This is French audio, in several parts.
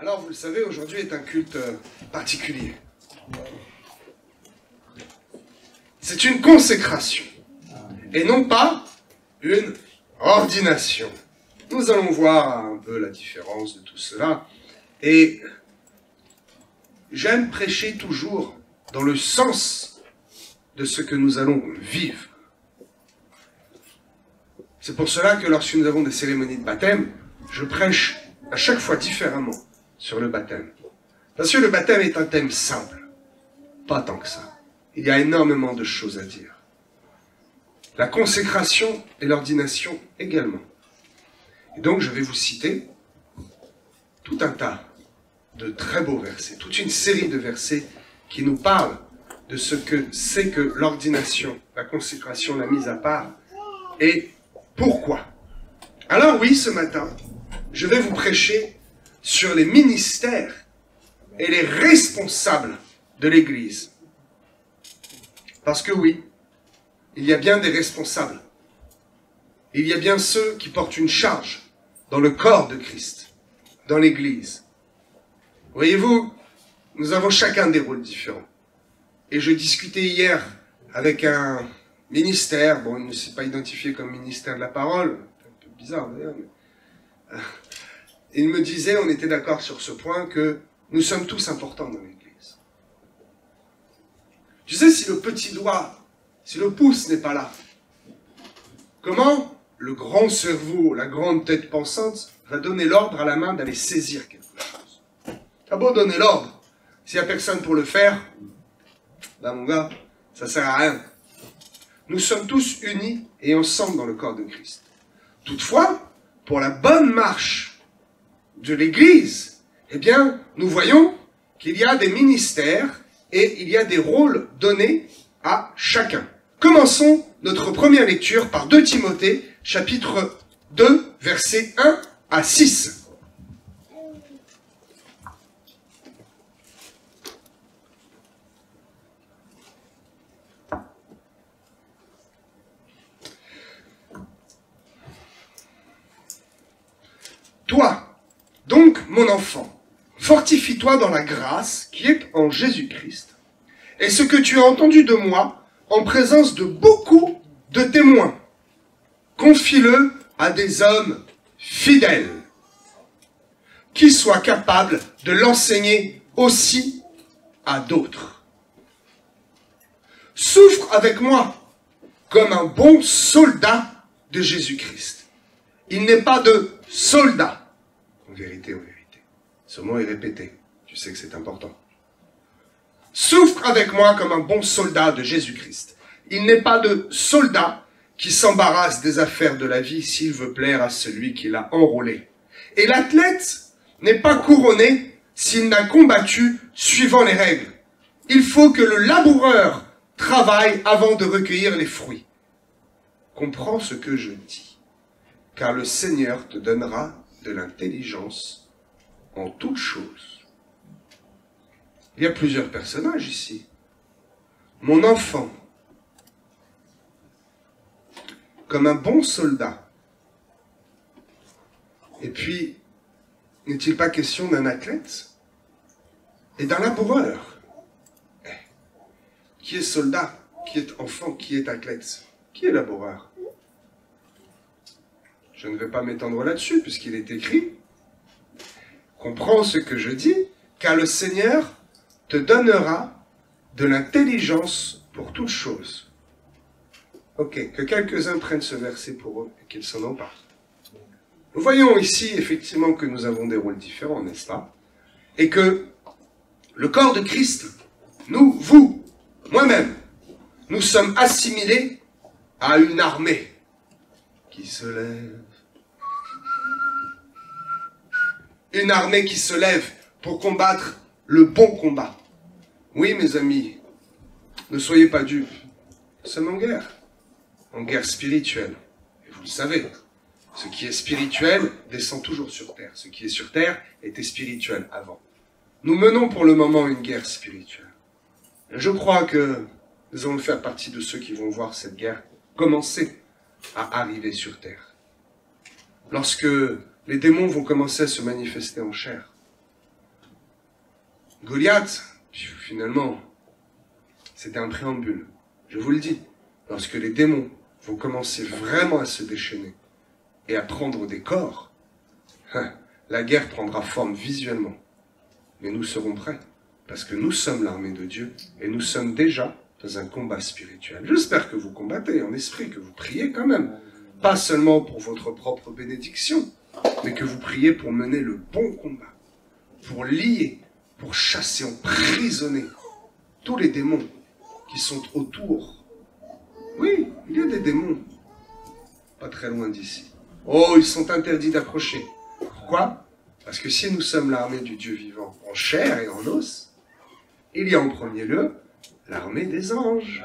Alors, vous le savez, aujourd'hui est un culte particulier. C'est une consécration, et non pas une ordination. Nous allons voir un peu la différence de tout cela, et j'aime prêcher toujours dans le sens de ce que nous allons vivre. C'est pour cela que lorsque nous avons des cérémonies de baptême, je prêche à chaque fois différemment sur le baptême. Parce que le baptême est un thème simple, pas tant que ça. Il y a énormément de choses à dire. La consécration et l'ordination également. Et donc je vais vous citer tout un tas de très beaux versets, toute une série de versets qui nous parlent de ce que c'est que l'ordination, la consécration, la mise à part, et pourquoi. Alors oui, ce matin, je vais vous prêcher sur les ministères et les responsables de l'Église. Parce que oui, il y a bien des responsables. Il y a bien ceux qui portent une charge dans le corps de Christ, dans l'Église. Voyez-vous, nous avons chacun des rôles différents. Et je discutais hier avec un ministère, bon, il ne s'est pas identifié comme ministère de la parole, c'est un peu bizarre d'ailleurs, mais... il me disait, on était d'accord sur ce point, que nous sommes tous importants dans l'Église. Tu sais, si le petit doigt, si le pouce n'est pas là, comment le grand cerveau, la grande tête pensante, va donner l'ordre à la main d'aller saisir quelque chose? T'as beau donner l'ordre, s'il n'y a personne pour le faire, ben mon gars, ça sert à rien. Nous sommes tous unis et ensemble dans le corps de Christ. Toutefois, pour la bonne marche de l'Église, eh bien, nous voyons qu'il y a des ministères et il y a des rôles donnés à chacun. Commençons notre première lecture par 2 Timothée, chapitre 2, versets 1 à 6. Toi, donc, mon enfant, fortifie-toi dans la grâce qui est en Jésus-Christ. Et ce que tu as entendu de moi, en présence de beaucoup de témoins, confie-le à des hommes fidèles, qui soient capables de l'enseigner aussi à d'autres. Souffre avec moi comme un bon soldat de Jésus-Christ. Il n'est pas de soldat. En vérité, en vérité. Ce mot est répété. Tu sais que c'est important. Souffre avec moi comme un bon soldat de Jésus-Christ. Il n'est pas de soldat qui s'embarrasse des affaires de la vie s'il veut plaire à celui qui l'a enrôlé. Et l'athlète n'est pas couronné s'il n'a combattu suivant les règles. Il faut que le laboureur travaille avant de recueillir les fruits. Comprends ce que je dis, car le Seigneur te donnera de l'intelligence en toutes choses. Il y a plusieurs personnages ici. Mon enfant, comme un bon soldat. Et puis, n'est-il pas question d'un athlète et d'un laboureur? Qui est soldat? Qui est enfant? Qui est athlète? Qui est laboureur? Je ne vais pas m'étendre là-dessus, puisqu'il est écrit. Comprends ce que je dis, car le Seigneur te donnera de l'intelligence pour toutes choses. Ok, que quelques-uns prennent ce verset pour eux et qu'ils s'en emparent. Nous voyons ici, effectivement, que nous avons des rôles différents, n'est-ce pas? Et que le corps de Christ, nous, vous, moi-même, nous sommes assimilés à une armée qui se lève. Une armée qui se lève pour combattre le bon combat. Oui, mes amis, ne soyez pas dupes. Nous sommes en guerre spirituelle. Et vous le savez, ce qui est spirituel descend toujours sur terre. Ce qui est sur terre était spirituel avant. Nous menons pour le moment une guerre spirituelle. Et je crois que nous allons faire partie de ceux qui vont voir cette guerre commencer à arriver sur terre. Lorsque les démons vont commencer à se manifester en chair. Goliath, finalement, c'était un préambule. Je vous le dis, lorsque les démons vont commencer vraiment à se déchaîner et à prendre des corps, la guerre prendra forme visuellement. Mais nous serons prêts, parce que nous sommes l'armée de Dieu et nous sommes déjà dans un combat spirituel. J'espère que vous combattez en esprit, que vous priez quand même. Pas seulement pour votre propre bénédiction, mais que vous priez pour mener le bon combat, pour lier, pour chasser, emprisonner tous les démons qui sont autour. Oui, il y a des démons, pas très loin d'ici. Oh, ils sont interdits d'approcher. Pourquoi? Parce que si nous sommes l'armée du Dieu vivant, en chair et en os, il y a en premier lieu l'armée des anges,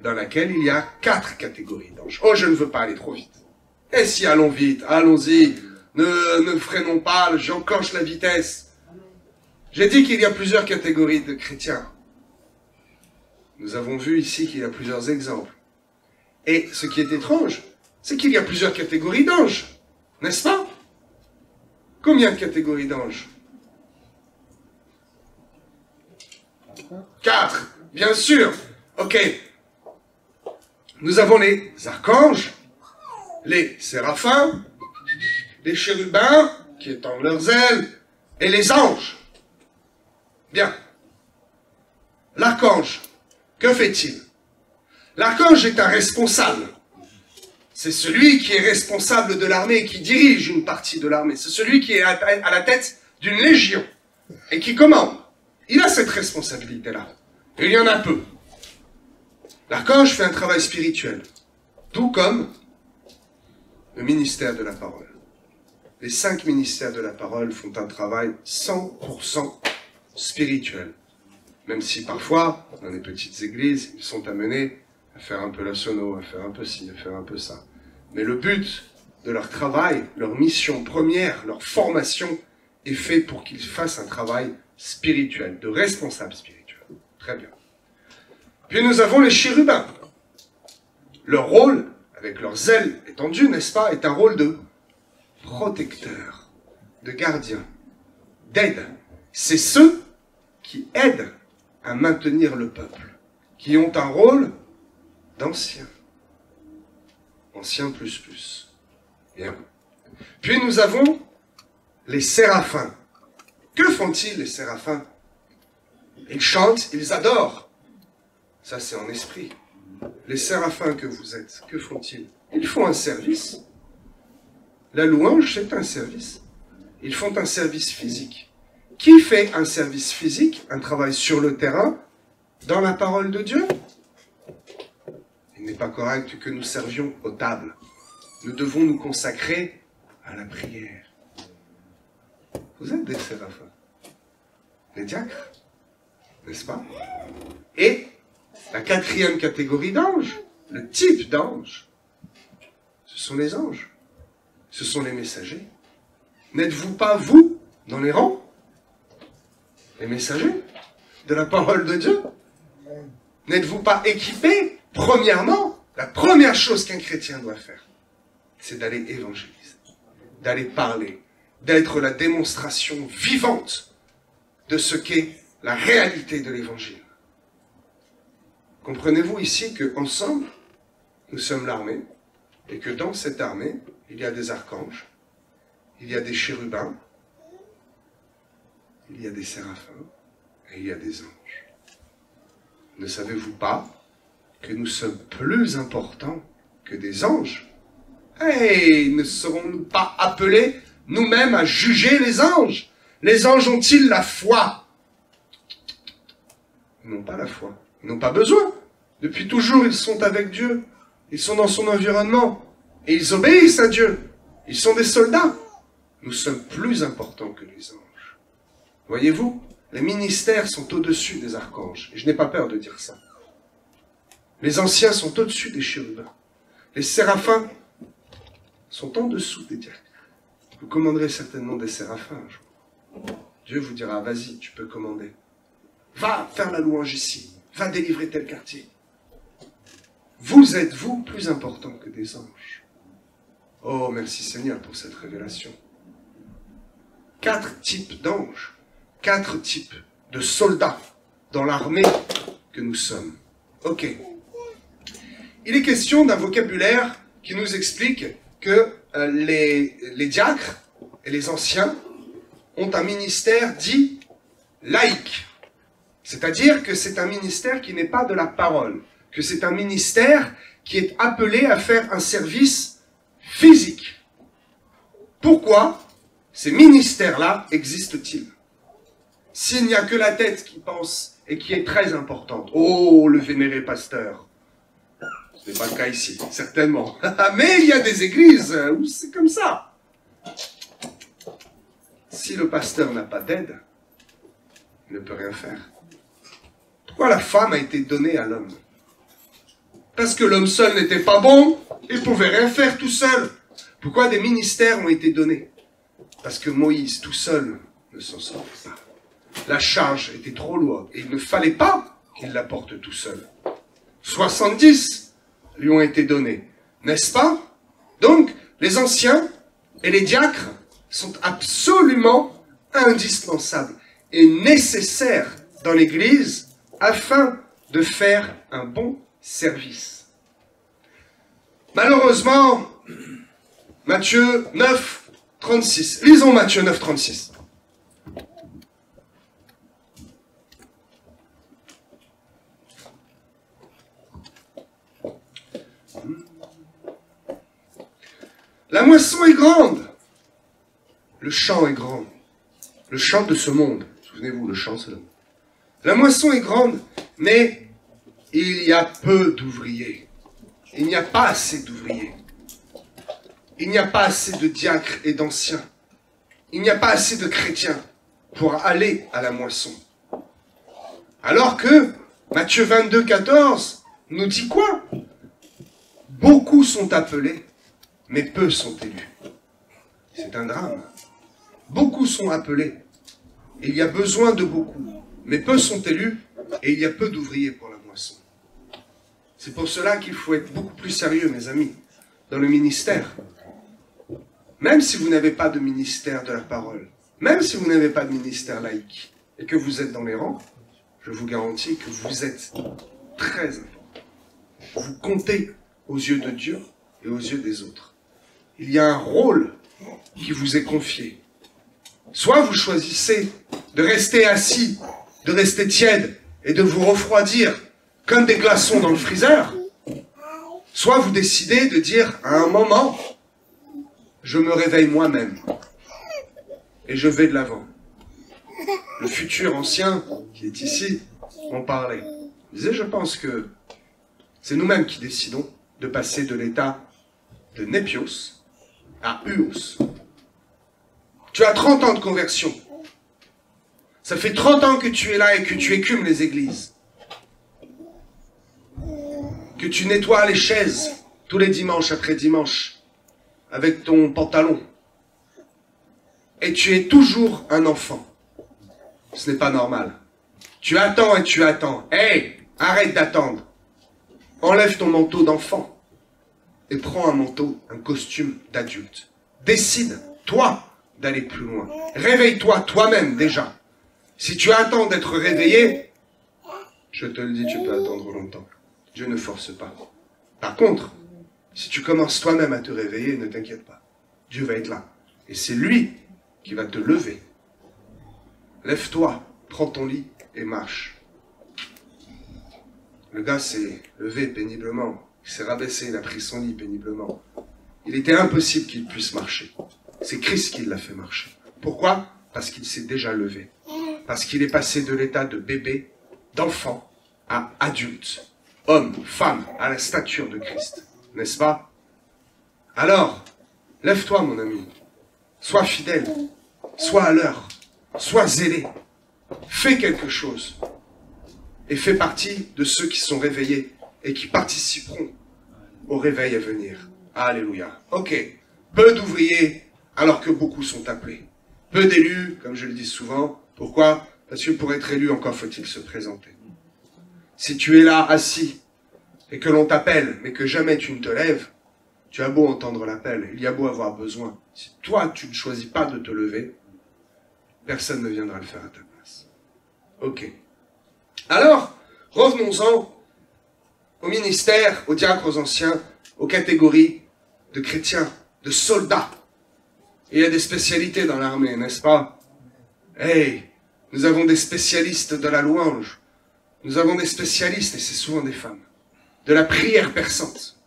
dans laquelle il y a 4 catégories d'anges. Oh, je ne veux pas aller trop vite. Et si, allons vite, allons-y, ne freinons pas, j'enclenche la vitesse. J'ai dit qu'il y a plusieurs catégories de chrétiens. Nous avons vu ici qu'il y a plusieurs exemples. Et ce qui est étrange, c'est qu'il y a plusieurs catégories d'anges, n'est-ce pas? Combien de catégories d'anges? 4, bien sûr. Ok. Nous avons les archanges, les séraphins, les chérubins, qui étendent leurs ailes, et les anges. Bien. L'archange, que fait-il? L'archange est un responsable. C'est celui qui est responsable de l'armée, qui dirige une partie de l'armée. C'est celui qui est à la tête d'une légion et qui commande. Il a cette responsabilité-là. Et il y en a peu. L'archange fait un travail spirituel, tout comme le ministère de la parole. Les 5 ministères de la parole font un travail 100% spirituel. Même si parfois, dans les petites églises, ils sont amenés à faire un peu la sono, à faire un peu ci, à faire un peu ça. Mais le but de leur travail, leur mission première, leur formation, est fait pour qu'ils fassent un travail spirituel, de responsable spirituel. Très bien. Puis nous avons les chérubins. Leur rôle, avec leurs ailes étendues, n'est-ce pas, est un rôle de protecteur, de gardien, d'aide. C'est ceux qui aident à maintenir le peuple, qui ont un rôle d'anciens. Anciens plus plus. Bien. Puis nous avons les séraphins. Que font-ils, les séraphins? Ils chantent, ils adorent. Ça, c'est en esprit. Les séraphins que vous êtes, que font-ils? Ils font un service. La louange, c'est un service. Ils font un service physique. Qui fait un service physique, un travail sur le terrain, dans la parole de Dieu? Il n'est pas correct que nous servions aux tables. Nous devons nous consacrer à la prière. Vous êtes des séraphins, des diacres, n'est-ce pas? Et la 4e catégorie d'anges, le type d'ange, ce sont les anges. Ce sont les messagers. N'êtes-vous pas, vous, dans les rangs, les messagers de la parole de Dieu? N'êtes-vous pas équipés? Premièrement, la première chose qu'un chrétien doit faire, c'est d'aller évangéliser, d'aller parler, d'être la démonstration vivante de ce qu'est la réalité de l'évangile. Comprenez-vous ici qu'ensemble, nous sommes l'armée, et que dans cette armée, il y a des archanges, il y a des chérubins, il y a des séraphins, et il y a des anges. Ne savez-vous pas que nous sommes plus importants que des anges? Hey, ne serons-nous pas appelés nous-mêmes à juger les anges? Les anges ont-ils la foi? Ils n'ont pas la foi. Ils n'ont pas besoin. Depuis toujours, ils sont avec Dieu. Ils sont dans son environnement. Et ils obéissent à Dieu. Ils sont des soldats. Nous sommes plus importants que les anges. Voyez-vous, les ministères sont au-dessus des archanges. Et je n'ai pas peur de dire ça. Les anciens sont au-dessus des chérubins. Les séraphins sont en dessous des diacres. Vous commanderez certainement des séraphins un jour. Dieu vous dira, vas-y, tu peux commander. Va faire la louange ici. Va délivrer tel quartier. Vous êtes, vous, plus important que des anges. Oh, merci Seigneur pour cette révélation. 4 types d'anges. 4 types de soldats dans l'armée que nous sommes. Ok. Il est question d'un vocabulaire qui nous explique que les diacres et les anciens ont un ministère dit laïque. C'est-à-dire que c'est un ministère qui n'est pas de la parole, que c'est un ministère qui est appelé à faire un service physique. Pourquoi ces ministères-là existent-ils? S'il n'y a que la tête qui pense et qui est très importante. Oh, le vénéré pasteur. Ce n'est pas le cas ici, certainement. Mais il y a des églises où c'est comme ça. Si le pasteur n'a pas d'aide, il ne peut rien faire. Pourquoi la femme a été donnée à l'homme? Parce que l'homme seul n'était pas bon, il ne pouvait rien faire tout seul. Pourquoi des ministères ont été donnés? Parce que Moïse, tout seul, ne s'en sortait pas. La charge était trop lourde et il ne fallait pas qu'il la porte tout seul. 70 lui ont été donnés, n'est-ce pas? Donc, les anciens et les diacres sont absolument indispensables et nécessaires dans l'Église afin de faire un bon service. Malheureusement, Matthieu 9, 36. Lisons Matthieu 9, 36. La moisson est grande, le champ est grand, le champ de ce monde. Souvenez-vous, le champ, c'est le monde. La moisson est grande, mais il y a peu d'ouvriers. Il n'y a pas assez d'ouvriers. Il n'y a pas assez de diacres et d'anciens. Il n'y a pas assez de chrétiens pour aller à la moisson. Alors que Matthieu 22, 14 nous dit quoi? Beaucoup sont appelés, mais peu sont élus. C'est un drame. Beaucoup sont appelés. Il y a besoin de beaucoup, mais peu sont élus et il y a peu d'ouvriers pour la moisson. C'est pour cela qu'il faut être beaucoup plus sérieux, mes amis, dans le ministère. Même si vous n'avez pas de ministère de la parole, même si vous n'avez pas de ministère laïque, et que vous êtes dans les rangs, je vous garantis que vous êtes très important. Vous comptez aux yeux de Dieu et aux yeux des autres. Il y a un rôle qui vous est confié. Soit vous choisissez de rester assis, de rester tiède et de vous refroidir comme des glaçons dans le freezer, soit vous décidez de dire à un moment, je me réveille moi-même et je vais de l'avant. Le futur ancien qui est ici m'en parlait. Il disait, je pense que c'est nous-mêmes qui décidons de passer de l'état de Népios à Uos. Tu as 30 ans de conversion. Ça fait 30 ans que tu es là et que tu écumes les églises. Que tu nettoies les chaises tous les dimanches après dimanche avec ton pantalon. Et tu es toujours un enfant. Ce n'est pas normal. Tu attends et tu attends. Hey, arrête d'attendre. Enlève ton manteau d'enfant et prends un manteau, un costume d'adulte. Décide, toi, d'aller plus loin. Réveille-toi toi-même déjà. Si tu attends d'être réveillé, je te le dis, tu peux attendre longtemps. Dieu ne force pas. Par contre, si tu commences toi-même à te réveiller, ne t'inquiète pas. Dieu va être là. Et c'est lui qui va te lever. Lève-toi, prends ton lit et marche. Le gars s'est levé péniblement. Il s'est rabaissé, il a pris son lit péniblement. Il était impossible qu'il puisse marcher. C'est Christ qui l'a fait marcher. Pourquoi? Parce qu'il s'est déjà levé. Parce qu'il est passé de l'état de bébé, d'enfant, à adulte. Homme, femme, à la stature de Christ. N'est-ce pas? Alors, lève-toi, mon ami. Sois fidèle. Sois à l'heure. Sois zélé. Fais quelque chose. Et fais partie de ceux qui sont réveillés et qui participeront au réveil à venir. Alléluia. Ok. Peu d'ouvriers, alors que beaucoup sont appelés. Peu d'élus, comme je le dis souvent. Pourquoi? Parce que pour être élu, encore faut-il se présenter. Si tu es là, assis, et que l'on t'appelle, mais que jamais tu ne te lèves, tu as beau entendre l'appel, il y a beau avoir besoin. Si toi, tu ne choisis pas de te lever, personne ne viendra le faire à ta place. Ok. Alors, revenons-en au ministère, aux diacres, aux anciens, aux catégories de chrétiens, de soldats. Et il y a des spécialités dans l'armée, n'est-ce pas? Hey, nous avons des spécialistes de la louange. Nous avons des spécialistes, et c'est souvent des femmes, de la prière perçante.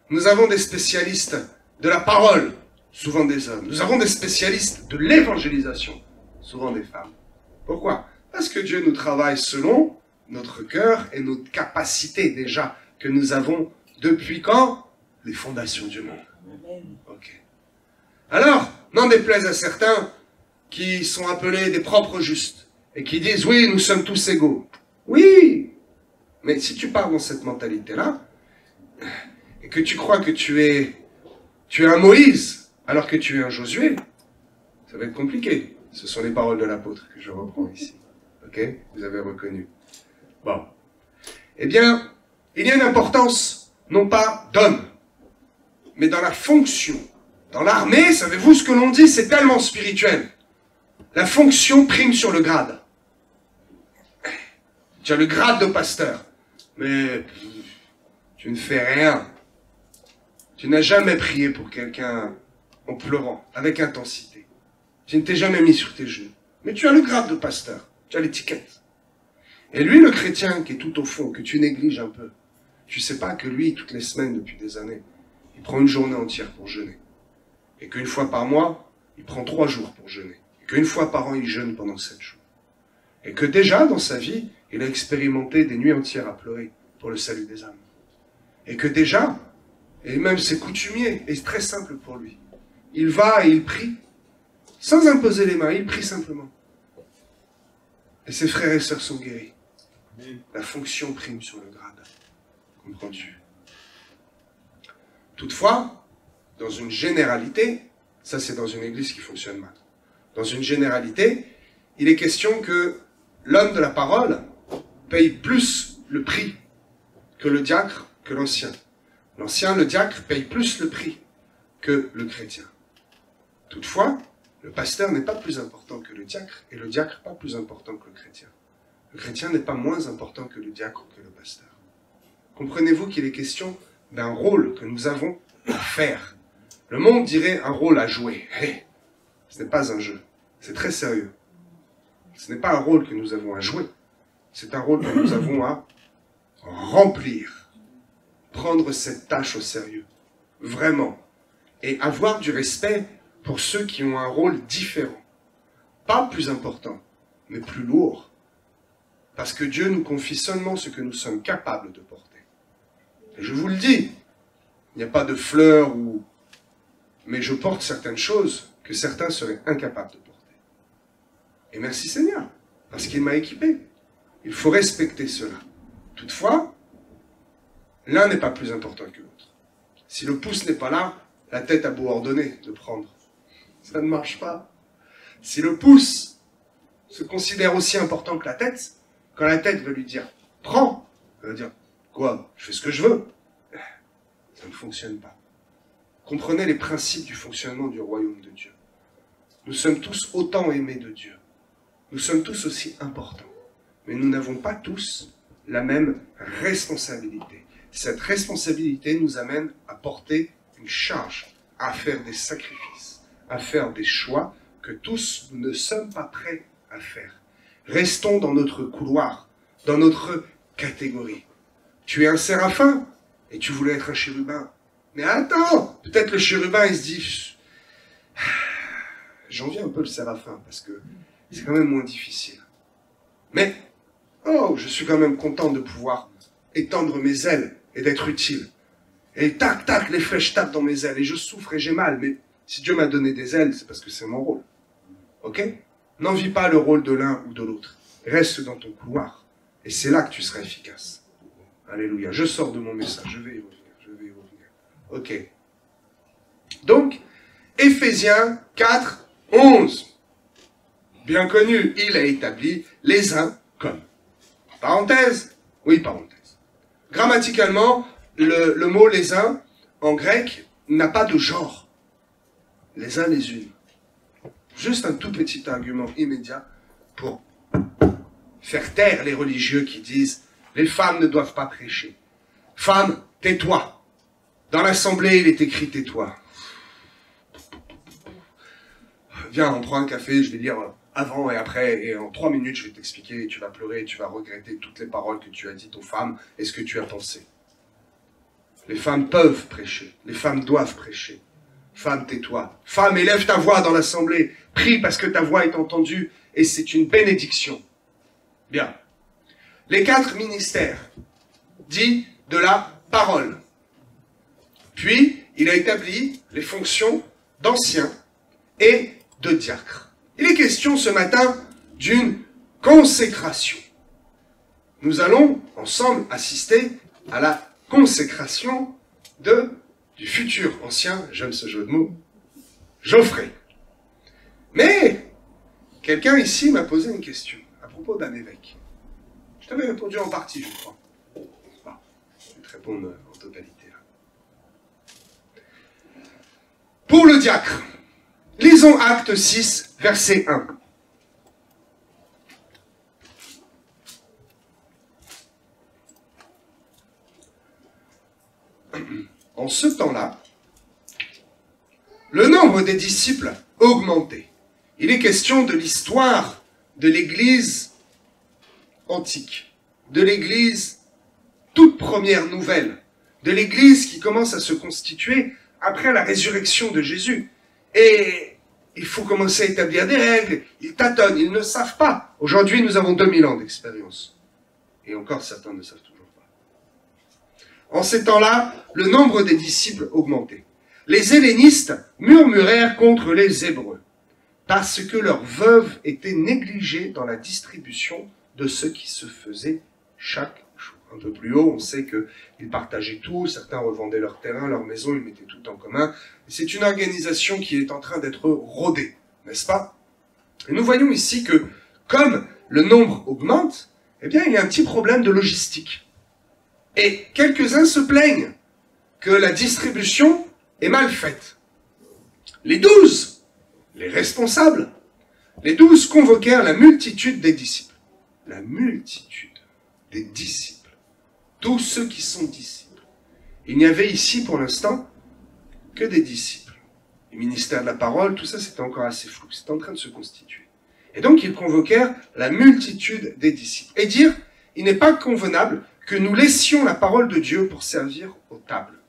Nous avons des spécialistes de la parole, souvent des hommes. Nous avons des spécialistes de l'évangélisation, souvent des femmes. Pourquoi? Parce que Dieu nous travaille selon notre cœur et notre capacité déjà que nous avons depuis quand? Les fondations du monde. Ok. Alors, n'en déplaise à certains qui sont appelés des propres justes et qui disent oui, nous sommes tous égaux. Oui, mais si tu pars dans cette mentalité-là et que tu crois que tu es un Moïse alors que tu es un Josué, ça va être compliqué. Ce sont les paroles de l'apôtre que je reprends ici. Ok? Vous avez reconnu. Bon. Eh bien, il y a une importance, non pas d'homme, mais dans la fonction. Dans l'armée, savez-vous ce que l'on dit? C'est tellement spirituel. La fonction prime sur le grade. Tu as le grade de pasteur, mais tu ne fais rien. Tu n'as jamais prié pour quelqu'un en pleurant, avec intensité. Tu ne t'es jamais mis sur tes genoux. Mais tu as le grade de pasteur, tu as l'étiquette. Et lui, le chrétien qui est tout au fond, que tu négliges un peu, tu sais pas que lui, toutes les semaines, depuis des années, il prend une journée entière pour jeûner. Et qu'une fois par mois, il prend 3 jours pour jeûner. Et qu'une fois par an, il jeûne pendant 7 jours. Et que déjà, dans sa vie, il a expérimenté des nuits entières à pleurer pour le salut des âmes. Et que déjà, et même c'est coutumier, et c'est très simple pour lui, il va et il prie, sans imposer les mains, il prie simplement. Et ses frères et sœurs sont guéris. La fonction prime sur le grade. Comprends-tu? Toutefois, dans une généralité, ça c'est dans une église qui fonctionne mal, dans une généralité, il est question que l'homme de la parole paye plus le prix que le diacre, que l'ancien. L'ancien, le diacre, paye plus le prix que le chrétien. Toutefois, le pasteur n'est pas plus important que le diacre, et le diacre pas plus important que le chrétien. Le chrétien n'est pas moins important que le diacre ou que le pasteur. Comprenez-vous qu'il est question d'un rôle que nous avons à faire. Le monde dirait un rôle à jouer. Hey, ce n'est pas un jeu, c'est très sérieux. Ce n'est pas un rôle que nous avons à jouer, c'est un rôle que nous avons à remplir. Prendre cette tâche au sérieux, vraiment. Et avoir du respect pour ceux qui ont un rôle différent. Pas plus important, mais plus lourd. Parce que Dieu nous confie seulement ce que nous sommes capables de porter. Et je vous le dis, il n'y a pas de fleurs ou... Mais je porte certaines choses que certains seraient incapables de porter. Et merci Seigneur, parce qu'il m'a équipé. Il faut respecter cela. Toutefois, l'un n'est pas plus important que l'autre. Si le pouce n'est pas là, la tête a beau ordonner de prendre. Ça ne marche pas. Si le pouce se considère aussi important que la tête, quand la tête veut lui dire « prends », elle va dire « quoi, je fais ce que je veux ». Ça ne fonctionne pas. Comprenez les principes du fonctionnement du royaume de Dieu. Nous sommes tous autant aimés de Dieu. Nous sommes tous aussi importants. Mais nous n'avons pas tous la même responsabilité. Cette responsabilité nous amène à porter une charge, à faire des sacrifices, à faire des choix que tous nous ne sommes pas prêts à faire. Restons dans notre couloir, dans notre catégorie. Tu es un séraphin et tu voulais être un chérubin. Mais attends, peut-être le chérubin il se dit j'envie un peu le séraphin parce que c'est quand même moins difficile. Mais oh, je suis quand même content de pouvoir étendre mes ailes et d'être utile. Et tac, tac, les flèches tapent dans mes ailes et je souffre et j'ai mal. Mais si Dieu m'a donné des ailes, c'est parce que c'est mon rôle. Ok? N'envie pas le rôle de l'un ou de l'autre. Reste dans ton couloir. Et c'est là que tu seras efficace. Alléluia. Je sors de mon message. Je vais y revenir. Ok. Donc, Éphésiens 4, 11. Bien connu, il a établi les uns comme. Parenthèse? Oui, parenthèse. Grammaticalement, le mot les uns, en grec, n'a pas de genre. Les uns, les unes. Juste un tout petit argument immédiat pour faire taire les religieux qui disent « les femmes ne doivent pas prêcher ». Femme, tais-toi. Dans l'assemblée, il est écrit « tais-toi ». Viens, on prend un café, je vais lire avant et après, et en 3 minutes, je vais t'expliquer, et tu vas pleurer, et tu vas regretter toutes les paroles que tu as dites aux femmes, et ce que tu as pensé. Les femmes peuvent prêcher, les femmes doivent prêcher. Femme, tais-toi. Femme, élève ta voix dans l'assemblée, prie parce que ta voix est entendue, et c'est une bénédiction. Bien. Les 4 ministères, dit de la parole. Puis, il a établi les fonctions d'anciens et de diacre. Il est question ce matin d'une consécration. Nous allons ensemble assister à la consécration du futur ancien, j'aime ce jeu de mots, Geoffrey. Mais, quelqu'un ici m'a posé une question à propos d'un évêque. Je t'avais répondu en partie, je crois. Bon, je vais te répondre en totalité. Pour le diacre, lisons Acte 6, verset 1. En ce temps-là, le nombre des disciples augmentait. Il est question de l'histoire de l'Église antique, de l'Église toute première nouvelle, de l'Église qui commence à se constituer après la résurrection de Jésus. Et il faut commencer à établir des règles, ils tâtonnent, ils ne savent pas. Aujourd'hui, nous avons 2000 ans d'expérience. Et encore, certains ne savent toujours pas. En ces temps-là, le nombre des disciples augmentait. Les hellénistes murmurèrent contre les Hébreux, parce que leurs veuves étaient négligées dans la distribution de ce qui se faisait chaque jour. Un peu plus haut, on sait qu'ils partageaient tout, certains revendaient leur terrain, leur maison, ils mettaient tout en commun. C'est une organisation qui est en train d'être rodée, n'est-ce pas? Et nous voyons ici que, comme le nombre augmente, eh bien, il y a un petit problème de logistique. Et quelques-uns se plaignent que la distribution est mal faite. Les 12, les responsables, les 12 convoquèrent la multitude des disciples. La multitude des disciples. Tous ceux qui sont disciples. Il n'y avait ici, pour l'instant, que des disciples. Le ministère de la parole, tout ça, c'était encore assez flou. C'était en train de se constituer. Et donc, ils convoquèrent la multitude des disciples. Et dire, il n'est pas convenable que nous laissions la parole de Dieu pour servir aux tables.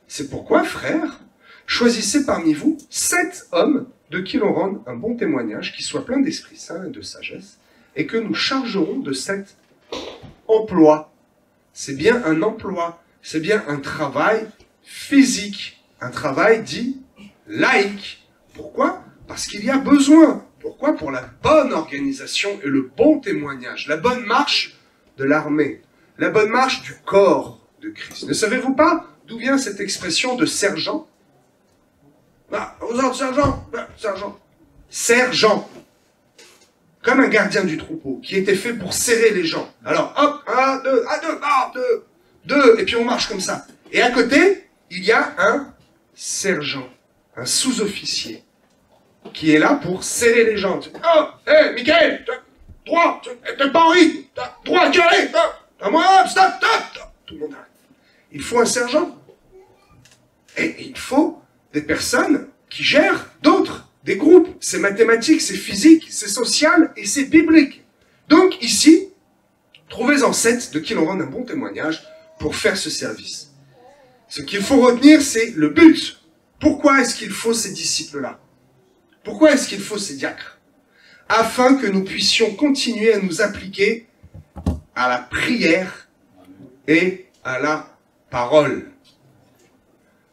C'est pourquoi, frères, choisissez parmi vous 7 hommes de qui l'on rende un bon témoignage, qui soient pleins d'Esprit Saint et de sagesse, et que nous chargerons de cet emploi. C'est bien un emploi, c'est bien un travail physique, un travail dit laïque. Pourquoi? Parce qu'il y a besoin. Pourquoi? Pour la bonne organisation et le bon témoignage, la bonne marche de l'armée, la bonne marche du corps de Christ. Ne savez-vous pas d'où vient cette expression de sergent? Ah, aux ordres, sergent, sergent. Sergent. Comme un gardien du troupeau, qui était fait pour serrer les gens. Alors, hop, 1, 2, 1, 2, 2, et puis on marche comme ça. Et à côté, il y a un sergent, un sous-officier, qui est là pour serrer les gens. Oh, hé, Michael, droit, t'es pas Henri, droit, carré, à moi, stop, stop. Tout le monde arrête. Il faut un sergent. Et il faut des personnes qui gèrent d'autres. Des groupes, c'est mathématique, c'est physique, c'est social et c'est biblique. Donc ici, trouvez-en 7 de qui l'on rende un bon témoignage pour faire ce service. Ce qu'il faut retenir, c'est le but. Pourquoi est-ce qu'il faut ces disciples-là? Pourquoi est-ce qu'il faut ces diacres? Afin que nous puissions continuer à nous appliquer à la prière et à la parole.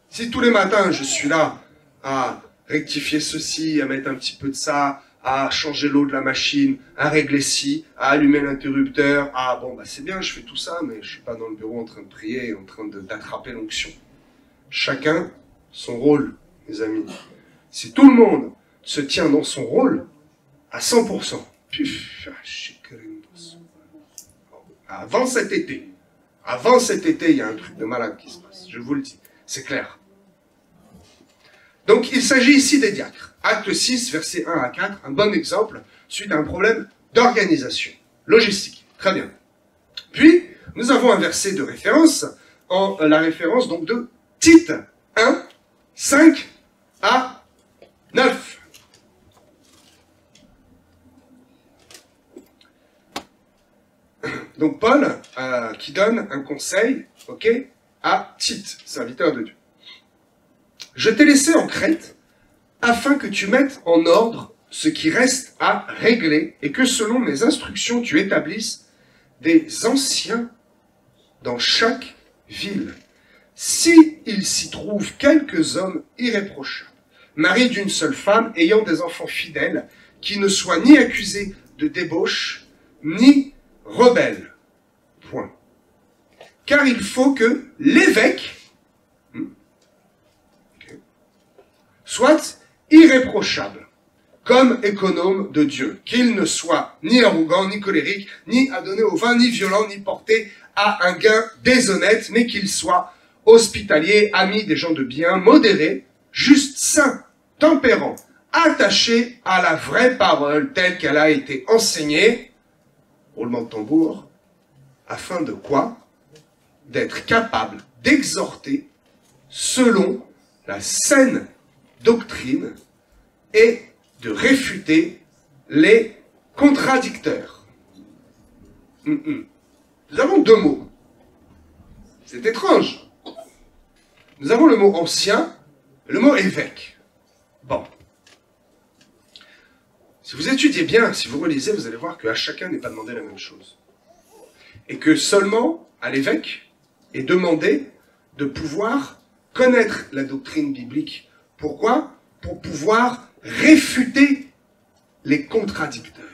Si tous les matins je suis là à rectifier ceci, à mettre un petit peu de ça, à changer l'eau de la machine, à régler ci, à allumer l'interrupteur, bon, bah c'est bien, je fais tout ça, mais je suis pas dans le bureau en train de prier, en train d'attraper l'onction. Chacun son rôle, mes amis. Si tout le monde se tient dans son rôle, à 100%, avant cet été, il y a un truc de malade qui se passe, je vous le dis, c'est clair. Donc, il s'agit ici des diacres. Acte 6, versets 1 à 4, un bon exemple, suite à un problème d'organisation. logistique. Très bien. Puis, nous avons un verset de référence, la référence donc de Tite 1, 5 à 9. Donc Paul qui donne un conseil, ok, à Tite, serviteur de Dieu. Je t'ai laissé en Crète afin que tu mettes en ordre ce qui reste à régler et que selon mes instructions tu établisses des anciens dans chaque ville. Si il s'y trouve quelques hommes irréprochables, mariés d'une seule femme, ayant des enfants fidèles, qui ne soient ni accusés de débauche, ni rebelles. Point. Car il faut que l'évêque soit irréprochable, comme économe de Dieu, qu'il ne soit ni arrogant, ni colérique, ni adonné au vin, ni violent, ni porté à un gain déshonnête, mais qu'il soit hospitalier, ami des gens de bien, modéré, juste, saint, tempérant, attaché à la vraie parole telle qu'elle a été enseignée, roulement de tambour, afin de quoi? D'être capable d'exhorter selon la saine doctrine et de réfuter les contradicteurs. Nous avons deux mots. C'est étrange. Nous avons le mot ancien et le mot évêque. Bon. Si vous étudiez bien, si vous relisez, vous allez voir qu'à chacun n'est pas demandé la même chose. Et que seulement à l'évêque est demandé de pouvoir connaître la doctrine biblique. Pourquoi? Pour pouvoir réfuter les contradicteurs.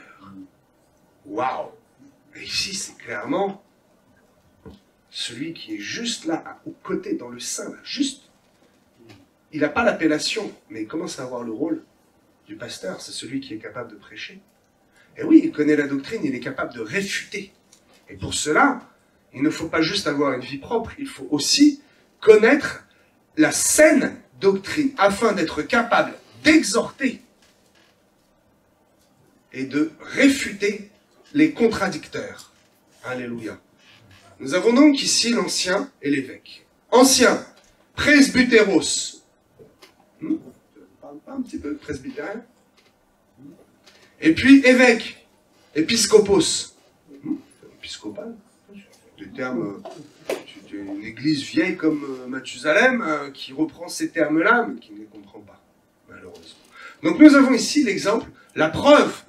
Waouh! Et ici, c'est clairement celui qui est juste là, au côté, dans le sein, là, juste. Il n'a pas l'appellation, mais il commence à avoir le rôle du pasteur. C'est celui qui est capable de prêcher. Et oui, il connaît la doctrine, il est capable de réfuter. Et pour cela, il ne faut pas juste avoir une vie propre, il faut aussi connaître la saine doctrine, afin d'être capable d'exhorter et de réfuter les contradicteurs. Alléluia. Nous avons donc ici l'ancien et l'évêque. Ancien, presbytéros. Parle pas un petit peu presbytérien. Et puis évêque, épiscopos. Épiscopal. Des termes, une église vieille comme Mathusalem qui reprend ces termes-là, mais qui ne les comprend pas, malheureusement. Donc nous avons ici l'exemple, la preuve,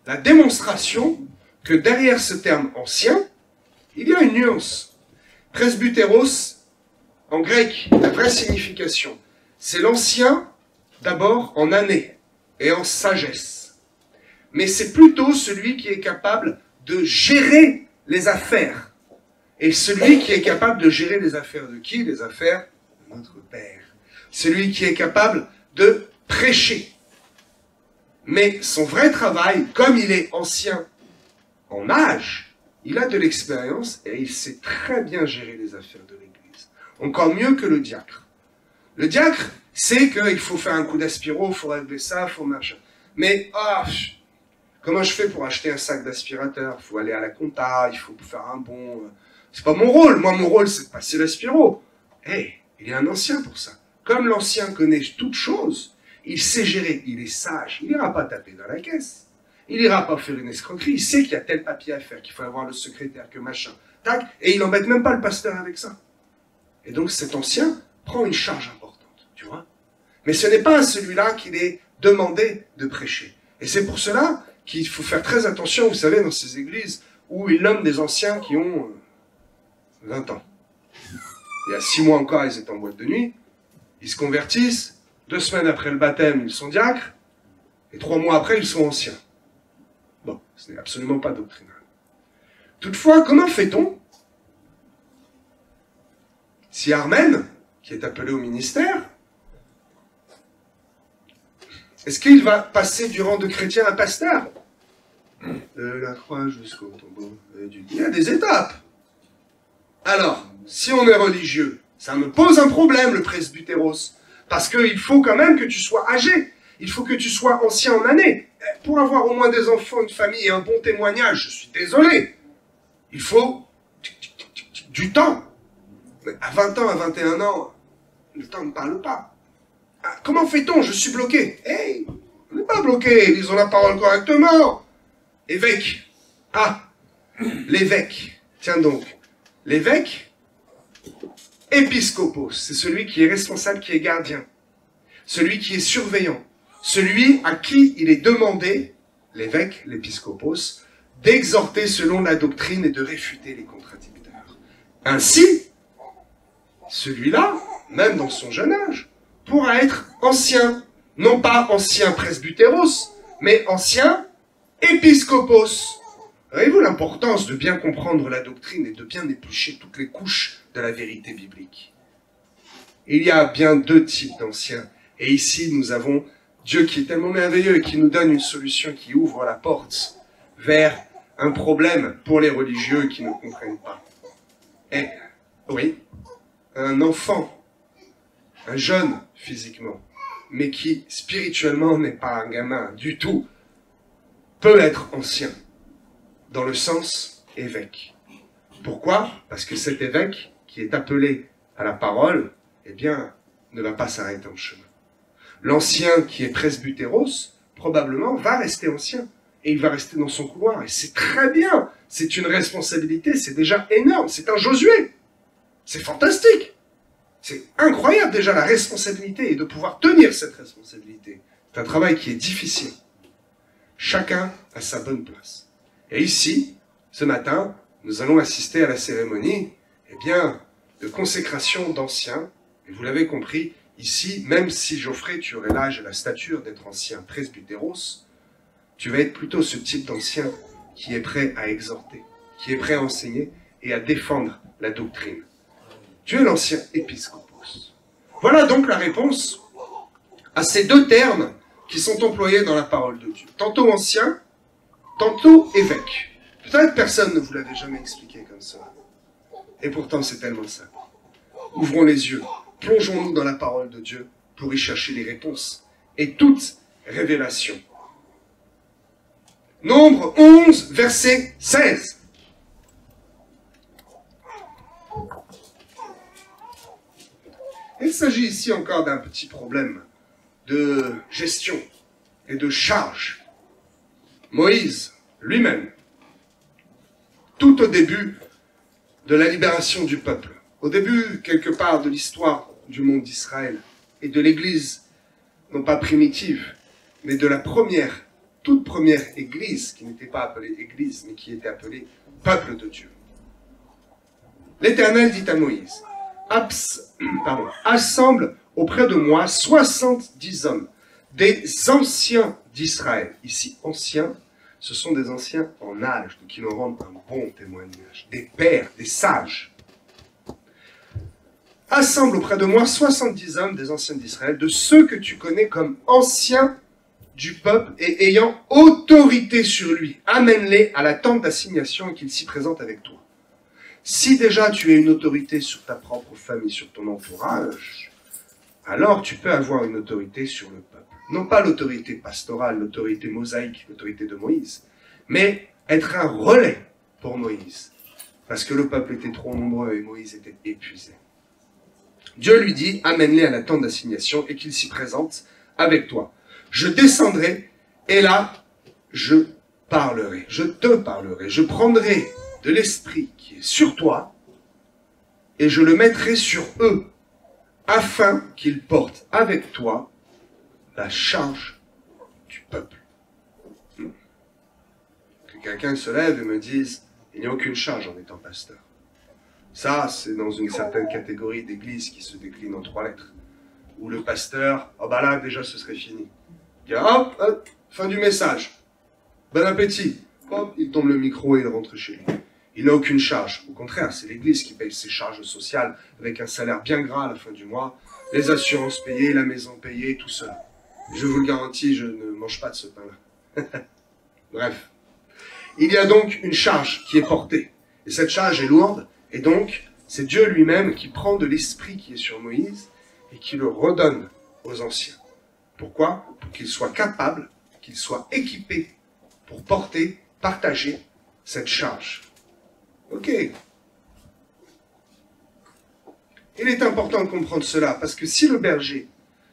la démonstration que derrière ce terme ancien, il y a une nuance. Presbytéros, en grec, la vraie signification, c'est l'ancien d'abord en année et en sagesse. Mais c'est plutôt celui qui est capable de gérer les affaires. Et celui qui est capable de gérer les affaires de qui? Les affaires de notre Père. Celui qui est capable de prêcher. Mais son vrai travail, comme il est ancien en âge, il a de l'expérience et il sait très bien gérer les affaires de l'Église. Encore mieux que le diacre. Le diacre sait qu'il faut faire un coup d'aspiro, il faut régler ça, il faut machin. Mais, comment je fais pour acheter un sac d'aspirateur? Il faut aller à la compta, il faut faire un bon... C'est pas mon rôle. Moi, mon rôle, c'est de passer l'aspiro. Il est un ancien pour ça. Comme l'ancien connaît toutes choses, il sait gérer, il est sage. Il n'ira pas taper dans la caisse. Il n'ira pas faire une escroquerie. Il sait qu'il y a tel papier à faire, qu'il faut avoir le secrétaire, que machin. Tac, et il n'embête même pas le pasteur avec ça. Et donc, cet ancien prend une charge importante, tu vois. Mais ce n'est pas à celui-là qu'il est demandé de prêcher. Et c'est pour cela qu'il faut faire très attention, vous savez, dans ces églises où il nomme des anciens qui ont 20 ans. Il y a 6 mois encore, ils étaient en boîte de nuit. Ils se convertissent. 2 semaines après le baptême, ils sont diacres. Et 3 mois après, ils sont anciens. Bon, ce n'est absolument pas doctrinal. Toutefois, comment fait-on si Armène, qui est appelé au ministère, est-ce qu'il va passer du rang de chrétien à pasteur? De la croix jusqu'au tombeau. Il y a des étapes. Alors, si on est religieux, ça me pose un problème, le presbytéros. Parce qu'il faut quand même que tu sois âgé. Il faut que tu sois ancien en année. Pour avoir au moins des enfants, une famille et un bon témoignage, je suis désolé. Il faut du temps. Mais à 20 ans, à 21 ans, le temps ne parle pas. Ah, comment fait-on? Je suis bloqué. Hey, on n'est pas bloqué, lisons la parole correctement. Évêque. Ah, l'évêque. Tiens donc, l'évêque, épiscopos, c'est celui qui est responsable, qui est gardien. Celui qui est surveillant. Celui à qui il est demandé, l'évêque, l'épiscopos, d'exhorter selon la doctrine et de réfuter les contradicteurs. Ainsi, celui-là, même dans son jeune âge, pourra être ancien, non pas ancien presbytéros, mais ancien épiscopos. Voyez-vous l'importance de bien comprendre la doctrine et de bien éplucher toutes les couches de la vérité biblique? Il y a bien deux types d'anciens. Et ici, nous avons Dieu qui est tellement merveilleux et qui nous donne une solution qui ouvre la porte vers un problème pour les religieux qui ne comprennent pas. Et, oui, un enfant, un jeune physiquement, mais qui spirituellement n'est pas un gamin du tout, peut être ancien, dans le sens évêque. Pourquoi? Parce que cet évêque qui est appelé à la parole, eh bien, ne va pas s'arrêter en chemin. L'ancien qui est presbytéros, probablement, va rester ancien. Et il va rester dans son couloir. Et c'est très bien. C'est une responsabilité. C'est déjà énorme. C'est un Josué. C'est fantastique. C'est incroyable déjà la responsabilité et de pouvoir tenir cette responsabilité. C'est un travail qui est difficile. Chacun a sa bonne place. Et ici, ce matin, nous allons assister à la cérémonie, eh bien, de consécration d'anciens. Et vous l'avez compris, ici, même si Geoffrey, tu aurais l'âge et la stature d'être ancien presbytéros, tu vas être plutôt ce type d'ancien qui est prêt à exhorter, qui est prêt à enseigner et à défendre la doctrine. Tu es l'ancien épiscopos. Voilà donc la réponse à ces deux termes qui sont employés dans la parole de Dieu. Tantôt ancien, tantôt évêque. Peut-être personne ne vous l'avait jamais expliqué comme ça. Et pourtant c'est tellement simple. Ouvrons les yeux. Plongeons-nous dans la parole de Dieu pour y chercher les réponses et toute révélation. Nombre 11, verset 16. Il s'agit ici encore d'un petit problème de gestion et de charge. Moïse lui-même, tout au début de la libération du peuple, au début, quelque part, de l'histoire du monde d'Israël et de l'Église, non pas primitive, mais de la toute première Église, qui n'était pas appelée Église, mais qui était appelée peuple de Dieu. L'Éternel dit à Moïse, assemble auprès de moi 70 hommes, des anciens d'Israël. Ici, anciens, ce sont des anciens en âge, qui nous rendent un bon témoignage, des pères, des sages. Assemble auprès de moi 70 hommes des anciens d'Israël, de ceux que tu connais comme anciens du peuple et ayant autorité sur lui. Amène-les à la tente d'assignation et qu'ils s'y présentent avec toi. Si déjà tu as une autorité sur ta propre famille, sur ton entourage, alors tu peux avoir une autorité sur le peuple. Non pas l'autorité pastorale, l'autorité mosaïque, l'autorité de Moïse, mais être un relais pour Moïse. Parce que le peuple était trop nombreux et Moïse était épuisé. Dieu lui dit, amène-les à la tente d'assignation et qu'ils s'y présentent avec toi. Je descendrai et là, je parlerai, je te parlerai, je prendrai de l'esprit qui est sur toi et je le mettrai sur eux afin qu'ils portent avec toi la charge du peuple. Que quelqu'un se lève et me dise, il n'y a aucune charge en étant pasteur. Ça, c'est dans une certaine catégorie d'église qui se décline en 3 lettres. Où le pasteur, oh bah là, déjà, ce serait fini. Il dit, hop, hop, fin du message. Bon appétit. Hop, il tombe le micro et il rentre chez lui. Il n'a aucune charge. Au contraire, c'est l'église qui paye ses charges sociales avec un salaire bien gras à la fin du mois, les assurances payées, la maison payée, tout ça. Je vous le garantis, je ne mange pas de ce pain-là. Bref. Il y a donc une charge qui est portée. Et cette charge est lourde. Et donc, c'est Dieu lui-même qui prend de l'esprit qui est sur Moïse et qui le redonne aux anciens. Pourquoi? Pour qu'il soit capable, qu'il soit équipé pour porter, partager cette charge. Ok. Il est important de comprendre cela, parce que si le berger,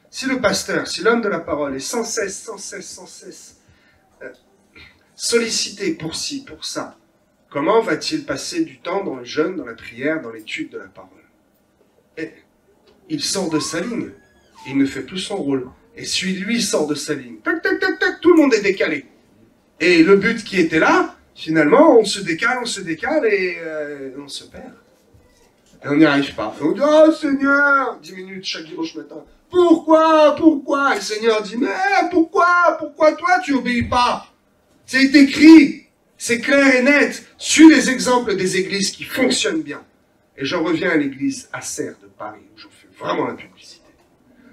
si le pasteur, si l'homme de la parole est sans cesse sollicité pour ci, pour ça, comment va-t-il passer du temps dans le jeûne, dans la prière, dans l'étude de la parole? Et il sort de sa ligne, il ne fait plus son rôle. Et lui sort de sa ligne. Tac, tac, tac, tac, tout le monde est décalé. Et le but qui était là, finalement, on se décale et on se perd. Et on n'y arrive pas. Et on dit, oh Seigneur, 10 minutes chaque dimanche matin. Pourquoi? Et le Seigneur dit, mais pourquoi toi tu obéis pas? C'est écrit, c'est clair et net. Suis les exemples des églises qui fonctionnent bien. Et j'en reviens à l'église Acer de Paris, où j'en fais vraiment la publicité.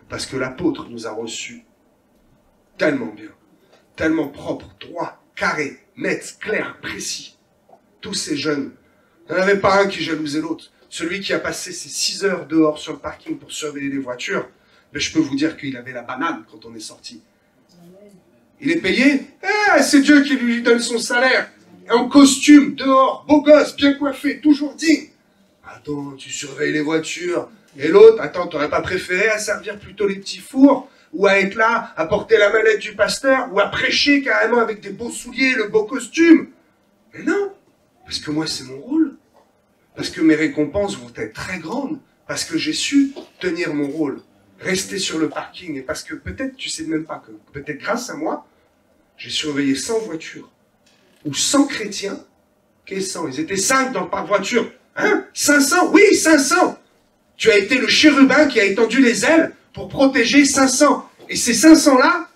Parce que l'apôtre nous a reçus tellement bien, tellement propre, droit, carré, net, clair, précis. Tous ces jeunes, il n'y en avait pas un qui jalousait l'autre. Celui qui a passé ses 6 heures dehors sur le parking pour surveiller les voitures, mais je peux vous dire qu'il avait la banane quand on est sorti. Il est payé, c'est Dieu qui lui donne son salaire. En costume, dehors, beau gosse, bien coiffé, toujours digne. Attends, tu surveilles les voitures. Et l'autre, attends, t'aurais pas préféré à servir plutôt les petits fours, ou à être là, à porter la mallette du pasteur, ou à prêcher carrément avec des beaux souliers, le beau costume? Mais non, parce que moi c'est mon rôle. Parce que mes récompenses vont être très grandes. Parce que j'ai su tenir mon rôle. Rester sur le parking. Et parce que peut-être, tu sais même pas que, peut-être grâce à moi, j'ai surveillé 100 voitures. Ou 100 chrétiens. Qu'est-ce 100? Ils étaient 5 par voiture. Hein? 500? Oui, 500! Tu as été le chérubin qui a étendu les ailes pour protéger 500. Et ces 500-là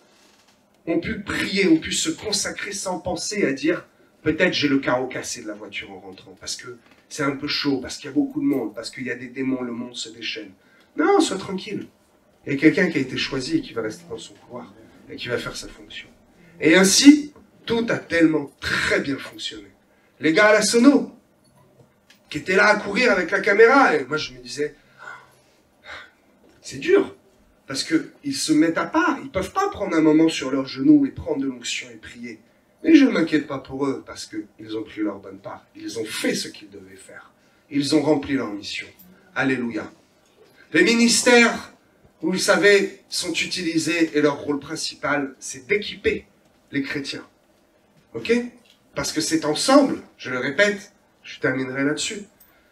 ont pu prier, ont pu se consacrer sans penser à dire peut-être j'ai le carreau cassé de la voiture en rentrant, parce que c'est un peu chaud, parce qu'il y a beaucoup de monde, parce qu'il y a des démons, le monde se déchaîne. Non, sois tranquille. Il y a quelqu'un qui a été choisi et qui va rester dans son couloir et qui va faire sa fonction. Et ainsi, tout a tellement très bien fonctionné. Les gars à la sono, qui étaient là à courir avec la caméra, et moi je me disais, c'est dur, parce qu'ils se mettent à part, ils ne peuvent pas prendre un moment sur leurs genoux et prendre de l'onction et prier. Mais je ne m'inquiète pas pour eux, parce qu'ils ont pris leur bonne part. Ils ont fait ce qu'ils devaient faire. Ils ont rempli leur mission. Alléluia. Les ministères, vous le savez, sont utilisés, et leur rôle principal, c'est d'équiper les chrétiens. Ok? Parce que c'est ensemble, je le répète, je terminerai là-dessus,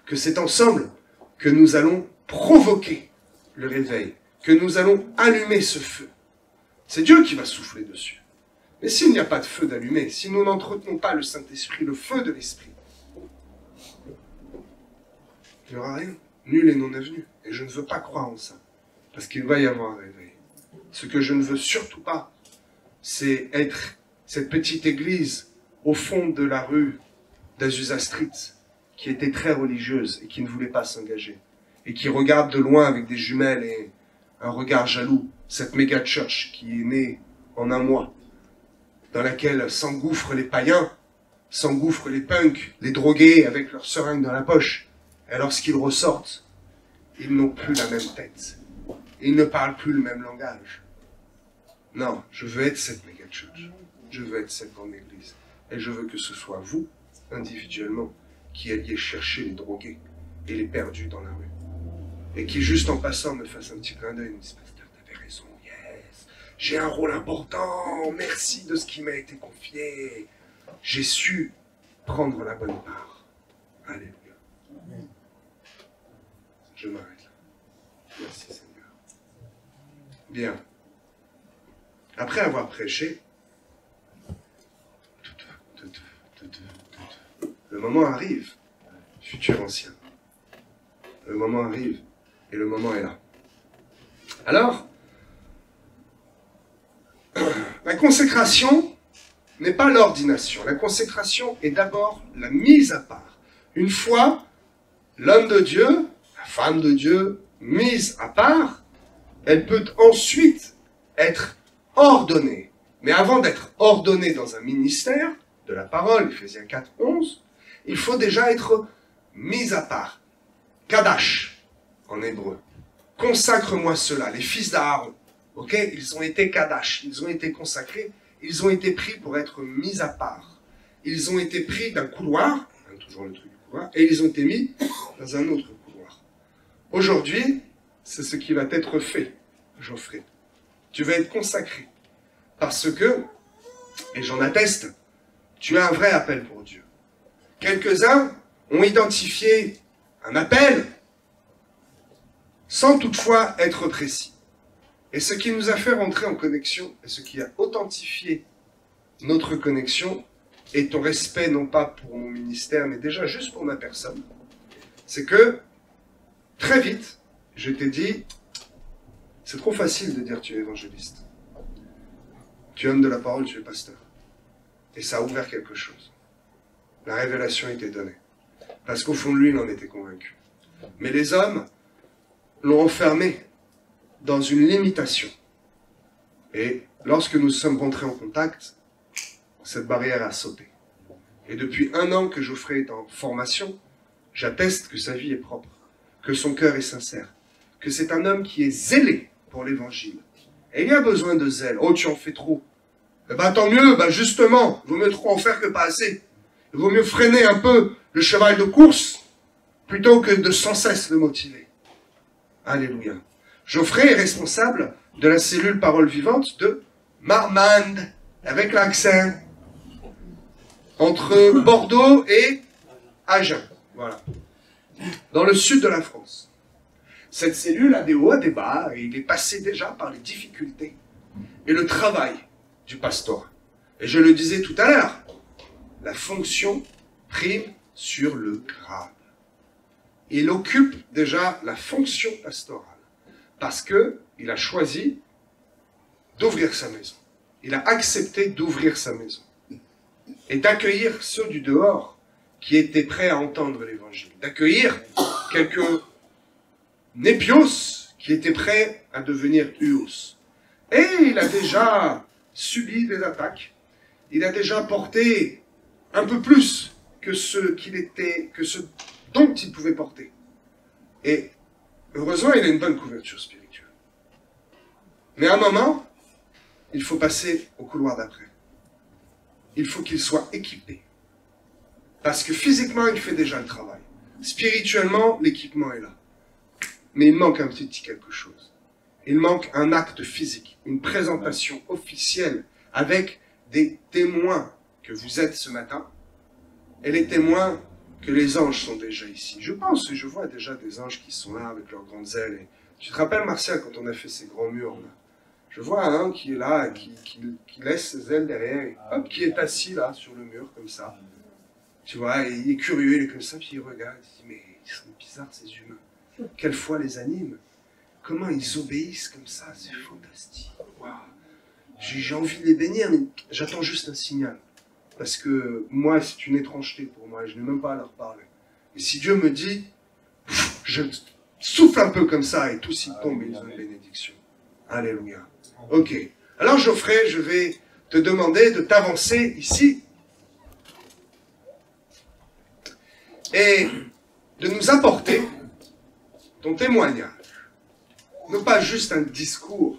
que c'est ensemble que nous allons provoquer le réveil, que nous allons allumer ce feu. C'est Dieu qui va souffler dessus. Mais s'il n'y a pas de feu d'allumer, si nous n'entretenons pas le Saint-Esprit, le feu de l'Esprit, il n'y aura rien. Nul et non avenu. Et je ne veux pas croire en ça. Parce qu'il va y avoir un réveil. Ce que je ne veux surtout pas, c'est être cette petite église au fond de la rue d'Azusa Street, qui était très religieuse et qui ne voulait pas s'engager. Et qui regarde de loin avec des jumelles et un regard jaloux, cette méga church qui est née en un mois, dans laquelle s'engouffrent les païens, s'engouffrent les punks, les drogués avec leurs seringues dans la poche. Et lorsqu'ils ressortent, ils n'ont plus la même tête. Ils ne parlent plus le même langage. Non, je veux être cette méga church. Je veux être cette grande église. Et je veux que ce soit vous, individuellement, qui alliez chercher les drogués et les perdus dans la rue. Et qui, juste en passant, me fasse un petit clin d'œil, me dise, pasteur, t'avais raison, yes, j'ai un rôle important, merci de ce qui m'a été confié. J'ai su prendre la bonne part. Alléluia. Je m'arrête là. Merci Seigneur. Bien. Après avoir prêché, le moment arrive, futur ancien. Le moment arrive et le moment est là. Alors, la consécration n'est pas l'ordination. La consécration est d'abord la mise à part. Une fois l'homme de Dieu, la femme de Dieu, mise à part, elle peut ensuite être ordonnée. Mais avant d'être ordonnée dans un ministère de la parole, Ephésiens 4, 11, il faut déjà être mise à part. Kadash, en hébreu. Consacre-moi cela, les fils d'Aaron. Ok, ils ont été kadash, ils ont été consacrés, ils ont été pris pour être mis à part. Ils ont été pris d'un couloir, toujours le truc du couloir, et ils ont été mis dans un autre couloir. Aujourd'hui, c'est ce qui va être fait, Geoffrey. Tu vas être consacré. Parce que, et j'en atteste, tu as un vrai appel pour Dieu. Quelques-uns ont identifié un appel sans toutefois être précis. Et ce qui nous a fait rentrer en connexion, et ce qui a authentifié notre connexion, et ton respect non pas pour mon ministère, mais déjà juste pour ma personne, c'est que, très vite, je t'ai dit, c'est trop facile de dire tu es évangéliste. Tu es homme de la parole, tu es pasteur. Et ça a ouvert quelque chose. La révélation était donnée. Parce qu'au fond de lui, il en était convaincu. Mais les hommes l'ont enfermé dans une limitation. Et lorsque nous sommes rentrés en contact, cette barrière a sauté. Et depuis 1 an que Geoffrey est en formation, j'atteste que sa vie est propre, que son cœur est sincère, que c'est un homme qui est zélé pour l'évangile. Et il y a besoin de zèle. Oh, tu en fais trop. Eh ben, tant mieux, ben justement, il vaut mieux trop en faire que pas assez. Il vaut mieux freiner un peu le cheval de course, plutôt que de sans cesse le motiver. Alléluia. Geoffrey est responsable de la cellule Parole Vivante de Marmande, avec l'accent, entre Bordeaux et Agen. Voilà. Dans le sud de la France. Cette cellule a des hauts, des bas, et il est passé déjà par les difficultés et le travail du pastorat. Et je le disais tout à l'heure, la fonction prime sur le grade. Il occupe déjà la fonction pastorale parce qu'il a choisi d'ouvrir sa maison. Il a accepté d'ouvrir sa maison et d'accueillir ceux du dehors qui étaient prêts à entendre l'évangile, d'accueillir quelques népios qui étaient prêts à devenir huos. Et il a déjà subi des attaques, il a déjà porté un peu plus que ce dont il pouvait porter. Et heureusement, il a une bonne couverture spirituelle. Mais à un moment, il faut passer au couloir d'après. Il faut qu'il soit équipé. Parce que physiquement, il fait déjà le travail. Spirituellement, l'équipement est là. Mais il manque un petit quelque chose. Il manque un acte physique, une présentation officielle avec des témoins que vous êtes ce matin et les témoins que les anges sont déjà ici. Je pense et je vois déjà des anges qui sont là avec leurs grandes ailes. Et tu te rappelles, Martial, quand on a fait ces grands murs là, je vois un qui est là, qui laisse ses ailes derrière, et hop, qui est assis là sur le mur comme ça. Tu vois, et il est curieux, il est comme ça, puis il regarde, il se dit, mais ils sont bizarres ces humains. Quelle foi les anime? Comment ils obéissent comme ça? C'est fantastique. Waouh. J'ai envie de les bénir, mais j'attends juste un signal. Parce que moi, c'est une étrangeté pour moi, et je n'ai même pas à leur parler. Et si Dieu me dit, je souffle un peu comme ça, et tout s'y tombe, et ils ont une bénédiction. Alléluia. Ok. Alors Geoffrey, je vais te demander de t'avancer ici, et de nous apporter ton témoignage. Non pas juste un discours,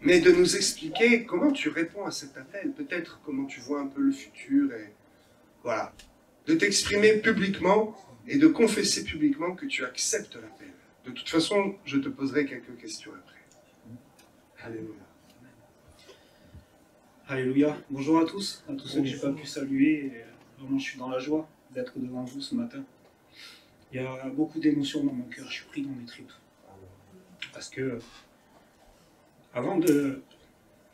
mais de nous expliquer comment tu réponds à cet appel, peut-être comment tu vois un peu le futur, et voilà. De t'exprimer publiquement et de confesser publiquement que tu acceptes l'appel. De toute façon, je te poserai quelques questions après. Alléluia. Alléluia. Bonjour à tous ceux que je n'ai pas pu saluer. Vraiment, je suis dans la joie d'être devant vous ce matin. Il y a beaucoup d'émotions dans mon cœur, je suis pris dans mes tripes. Parce que, avant de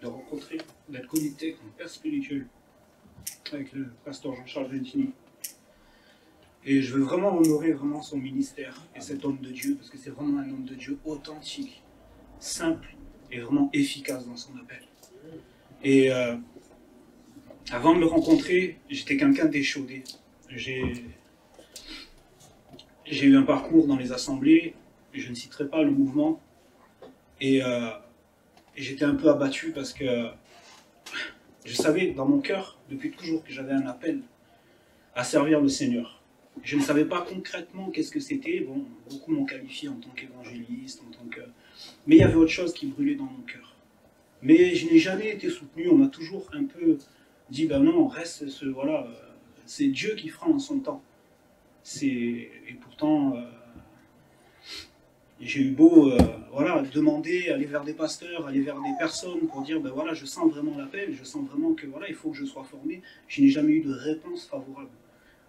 rencontrer, d'être connecté comme père spirituel avec le pasteur Jean-Charles Gentini, et je veux vraiment honorer vraiment son ministère et cet homme de Dieu, parce que c'est vraiment un homme de Dieu authentique, simple et vraiment efficace dans son appel. Et avant de le rencontrer, j'étais quelqu'un d'échaudé. J'ai eu un parcours dans les assemblées, je ne citerai pas le mouvement, et j'étais un peu abattu parce que je savais dans mon cœur, depuis toujours, que j'avais un appel à servir le Seigneur. Je ne savais pas concrètement qu'est-ce que c'était. Bon, beaucoup m'ont qualifié en tant qu'évangéliste, en tant Mais il y avait autre chose qui brûlait dans mon cœur. Mais je n'ai jamais été soutenu, on m'a toujours un peu dit, ben non, reste, voilà, c'est Dieu qui fera en son temps. Et pourtant, j'ai eu beau voilà, demander, aller vers des pasteurs, aller vers des personnes pour dire, ben voilà, je sens vraiment l'appel, je sens vraiment que voilà, il faut que je sois formé. Je n'ai jamais eu de réponse favorable.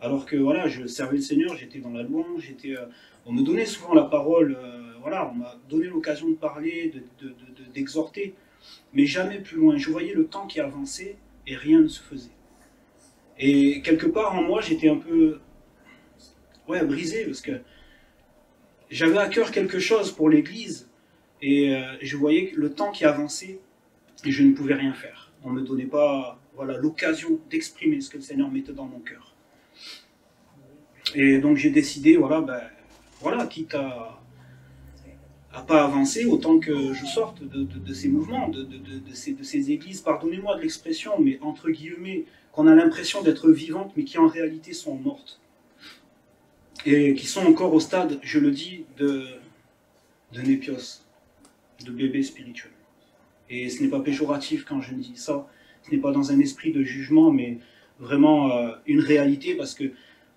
Alors que voilà, je servais le Seigneur, j'étais dans la louange, on me donnait souvent la parole, voilà, on m'a donné l'occasion de parler, d'exhorter, mais jamais plus loin. Je voyais le temps qui avançait et rien ne se faisait. Et quelque part en moi, j'étais un peu brisé parce que j'avais à cœur quelque chose pour l'Église et je voyais le temps qui avançait et je ne pouvais rien faire. On ne me donnait pas voilà, l'occasion d'exprimer ce que le Seigneur mettait dans mon cœur. Et donc j'ai décidé, voilà, quitte à pas avancer, autant que je sorte de ces mouvements, de ces églises, pardonnez-moi de l'expression, mais entre guillemets, qu'on a l'impression d'être vivantes, mais qui en réalité sont mortes. Et qui sont encore au stade, je le dis, de népios, de bébé spirituel. Et ce n'est pas péjoratif quand je dis ça, ce n'est pas dans un esprit de jugement, mais vraiment une réalité, parce que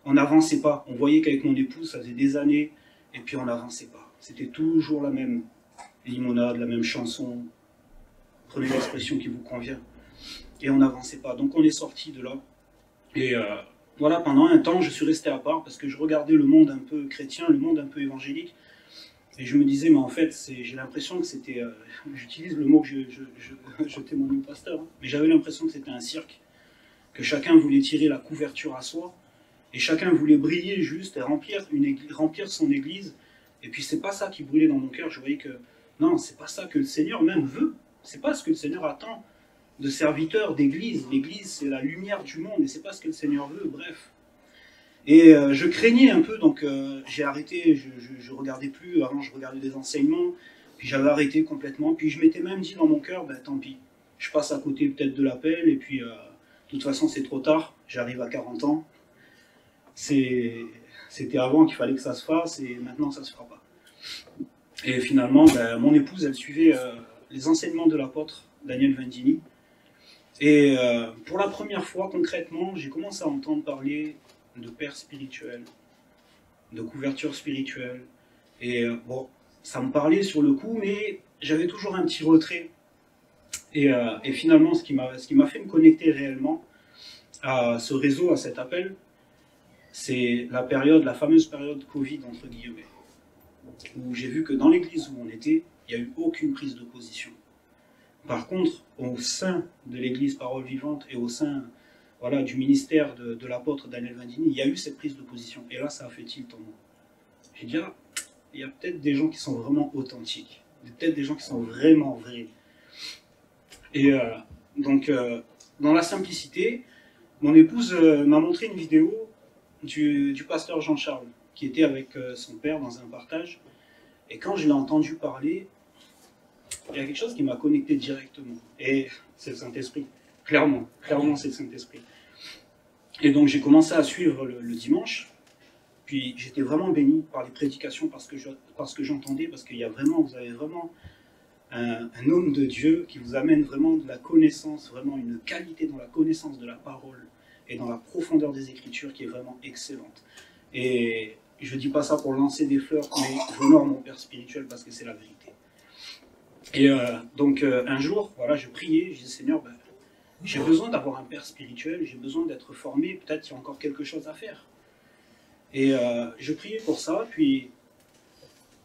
on n'avançait pas. On voyait qu'avec mon épouse, ça faisait des années, et puis on n'avançait pas. C'était toujours la même limonade, la même chanson. Prenez l'expression qui vous convient. Et on n'avançait pas. Donc on est sorti de là. Et voilà, pendant un temps, je suis resté à part, parce que je regardais le monde un peu chrétien, le monde un peu évangélique, et je me disais, mais en fait, j'ai l'impression que c'était... j'utilise le mot que je témoigne au pasteur, hein, mais j'avais l'impression que c'était un cirque, que chacun voulait tirer la couverture à soi, et chacun voulait briller juste et remplir son église. Et puis c'est pas ça qui brûlait dans mon cœur. Je voyais que non, c'est pas ça que le Seigneur même veut. C'est pas ce que le Seigneur attend de serviteurs d'église. L'église, c'est la lumière du monde et c'est pas ce que le Seigneur veut. Bref. Et je craignais un peu, donc j'ai arrêté. Je regardais plus. Avant, je regardais des enseignements. Puis j'avais arrêté complètement. Puis je m'étais même dit dans mon cœur, ben tant pis. Je passe à côté peut-être de l'appel. Et puis de toute façon, c'est trop tard. J'arrive à 40 ans. C'était avant qu'il fallait que ça se fasse et maintenant ça se fera pas. Et finalement, mon épouse, elle suivait les enseignements de l'apôtre Daniel Vendini. Et pour la première fois, concrètement, j'ai commencé à entendre parler de père spirituel, de couverture spirituelle. Et bon, ça me parlait sur le coup, mais j'avais toujours un petit retrait. Et finalement, ce qui m'a fait me connecter réellement à ce réseau, à cet appel, c'est la fameuse période Covid, entre guillemets, où j'ai vu que dans l'église où on était, il n'y a eu aucune prise de position. Par contre, au sein de l'église Parole Vivante et au sein voilà, du ministère de l'apôtre Daniel Vendini, il y a eu cette prise de position. Et là, ça a fait tilt en moi. J'ai dit, il y a peut-être des gens qui sont vraiment authentiques, peut-être des gens qui sont vraiment vrais. Et donc, dans la simplicité, mon épouse m'a montré une vidéo du pasteur Jean-Charles, qui était avec son père dans un partage. Et quand je l'ai entendu parler, il y a quelque chose qui m'a connecté directement. Et c'est le Saint-Esprit. Clairement c'est le Saint-Esprit. Et donc j'ai commencé à suivre le dimanche. Puis j'étais vraiment béni par les prédications, parce que j'entendais, parce qu'il y a vraiment, vous avez vraiment un homme de Dieu qui vous amène vraiment de la connaissance, vraiment une qualité dans la connaissance de la parole et dans la profondeur des Écritures qui est vraiment excellente. Et je ne dis pas ça pour lancer des fleurs, mais j'honore mon père spirituel parce que c'est la vérité. Et donc un jour, voilà, je priais, je disais, Seigneur, j'ai besoin d'avoir un père spirituel, j'ai besoin d'être formé, peut-être qu'il y a encore quelque chose à faire. Et je priais pour ça, puis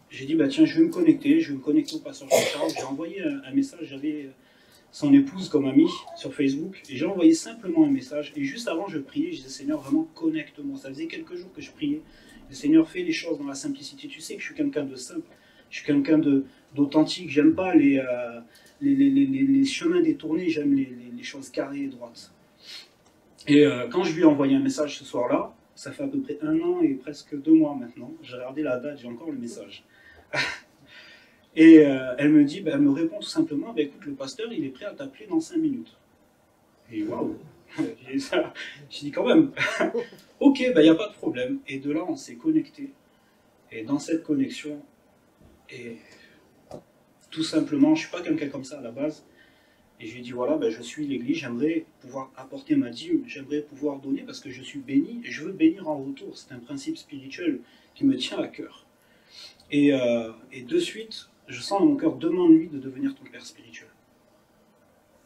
j'ai dit, tiens, je vais me connecter au pasteur Jean-Charles. J'ai envoyé un message, j'avais son épouse comme amie sur Facebook, et j'ai envoyé simplement un message, et juste avant je priais, je disais, Seigneur, vraiment connecte-moi. Ça faisait quelques jours que je priais, le Seigneur, fais les choses dans la simplicité. Tu sais que je suis quelqu'un de simple, je suis quelqu'un d'authentique, j'aime pas les chemins détournés, j'aime les choses carrées et droites. Et quand je lui ai envoyé un message ce soir-là, ça fait à peu près 1 an et presque 2 mois maintenant, j'ai regardé la date, j'ai encore le message. Et elle me répond tout simplement, écoute, le pasteur, il est prêt à t'appeler dans 5 minutes. Et waouh, j'ai dit quand même, ok, il n'y a pas de problème. Et de là, on s'est connecté. Et dans cette connexion, et tout simplement, je ne suis pas quelqu'un comme ça à la base. Et je lui ai dit, voilà, je suis l'Église, j'aimerais pouvoir apporter ma dîme, j'aimerais pouvoir donner parce que je suis béni et je veux bénir en retour. C'est un principe spirituel qui me tient à cœur. Et de suite, je sens dans mon cœur, demande-lui de devenir ton père spirituel.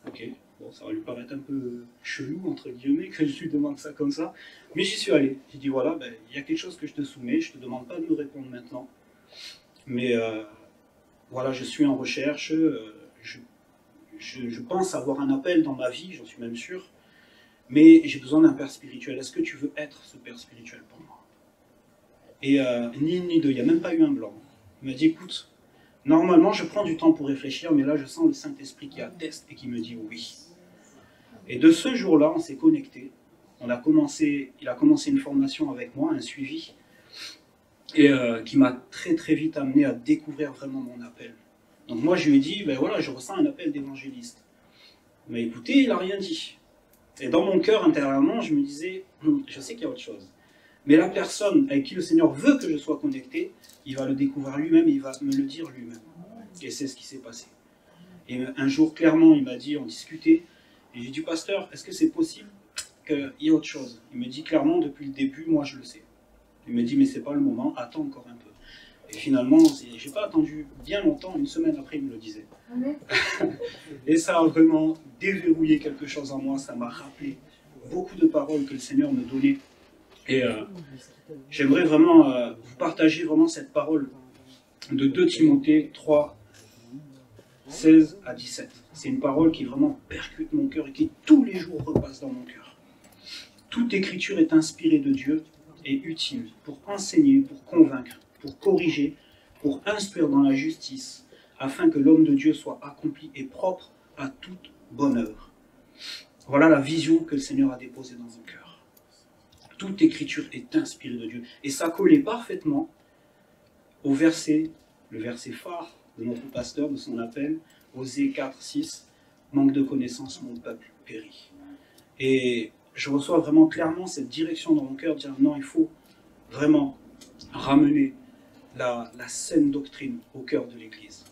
Ok, bon, ça va lui paraître un peu chelou, entre guillemets, que je lui demande ça comme ça. Mais j'y suis allé. J'ai dit, voilà, il y a quelque chose que je te soumets, je ne te demande pas de me répondre maintenant. Mais voilà, je suis en recherche, je pense avoir un appel dans ma vie, j'en suis même sûr, mais j'ai besoin d'un père spirituel. Est-ce que tu veux être ce père spirituel pour moi? Et ni une ni deux, il n'y a même pas eu un blanc. Il m'a dit, écoute, normalement je prends du temps pour réfléchir, mais là je sens le Saint-Esprit qui atteste et qui me dit oui. Et de ce jour-là, on s'est connectés, il a commencé une formation avec moi, un suivi, et qui m'a très très vite amené à découvrir vraiment mon appel. Donc moi je lui ai dit, voilà, je ressens un appel d'évangéliste. Mais écoutez, il n'a rien dit. Et dans mon cœur, intérieurement, je me disais, je sais qu'il y a autre chose. Mais la personne avec qui le Seigneur veut que je sois connecté, il va le découvrir lui-même, il va me le dire lui-même. Et c'est ce qui s'est passé. Et un jour, clairement, il m'a dit, on discutait, et j'ai dit, pasteur, est-ce que c'est possible qu'il y ait autre chose? Il me dit clairement, depuis le début, moi je le sais. Il me dit, mais c'est pas le moment, attends encore un peu. Et finalement, j'ai pas attendu bien longtemps, une semaine après, il me le disait. Et ça a vraiment déverrouillé quelque chose en moi, ça m'a rappelé beaucoup de paroles que le Seigneur me donnait. Et j'aimerais vraiment vous partager vraiment cette parole de 2 Timothée 3, 16 à 17. C'est une parole qui vraiment percute mon cœur et qui tous les jours repasse dans mon cœur. Toute écriture est inspirée de Dieu et utile pour enseigner, pour convaincre, pour corriger, pour instruire dans la justice, afin que l'homme de Dieu soit accompli et propre à toute bonne œuvre. Voilà la vision que le Seigneur a déposée dans mon cœur. Toute écriture est inspirée de Dieu. Et ça collait parfaitement au verset, le verset phare de notre pasteur, de son appel, Osée 4, 6, manque de connaissance, mon peuple périt. Et je reçois vraiment clairement cette direction dans mon cœur, de dire non, il faut vraiment ramener la saine doctrine au cœur de l'Église.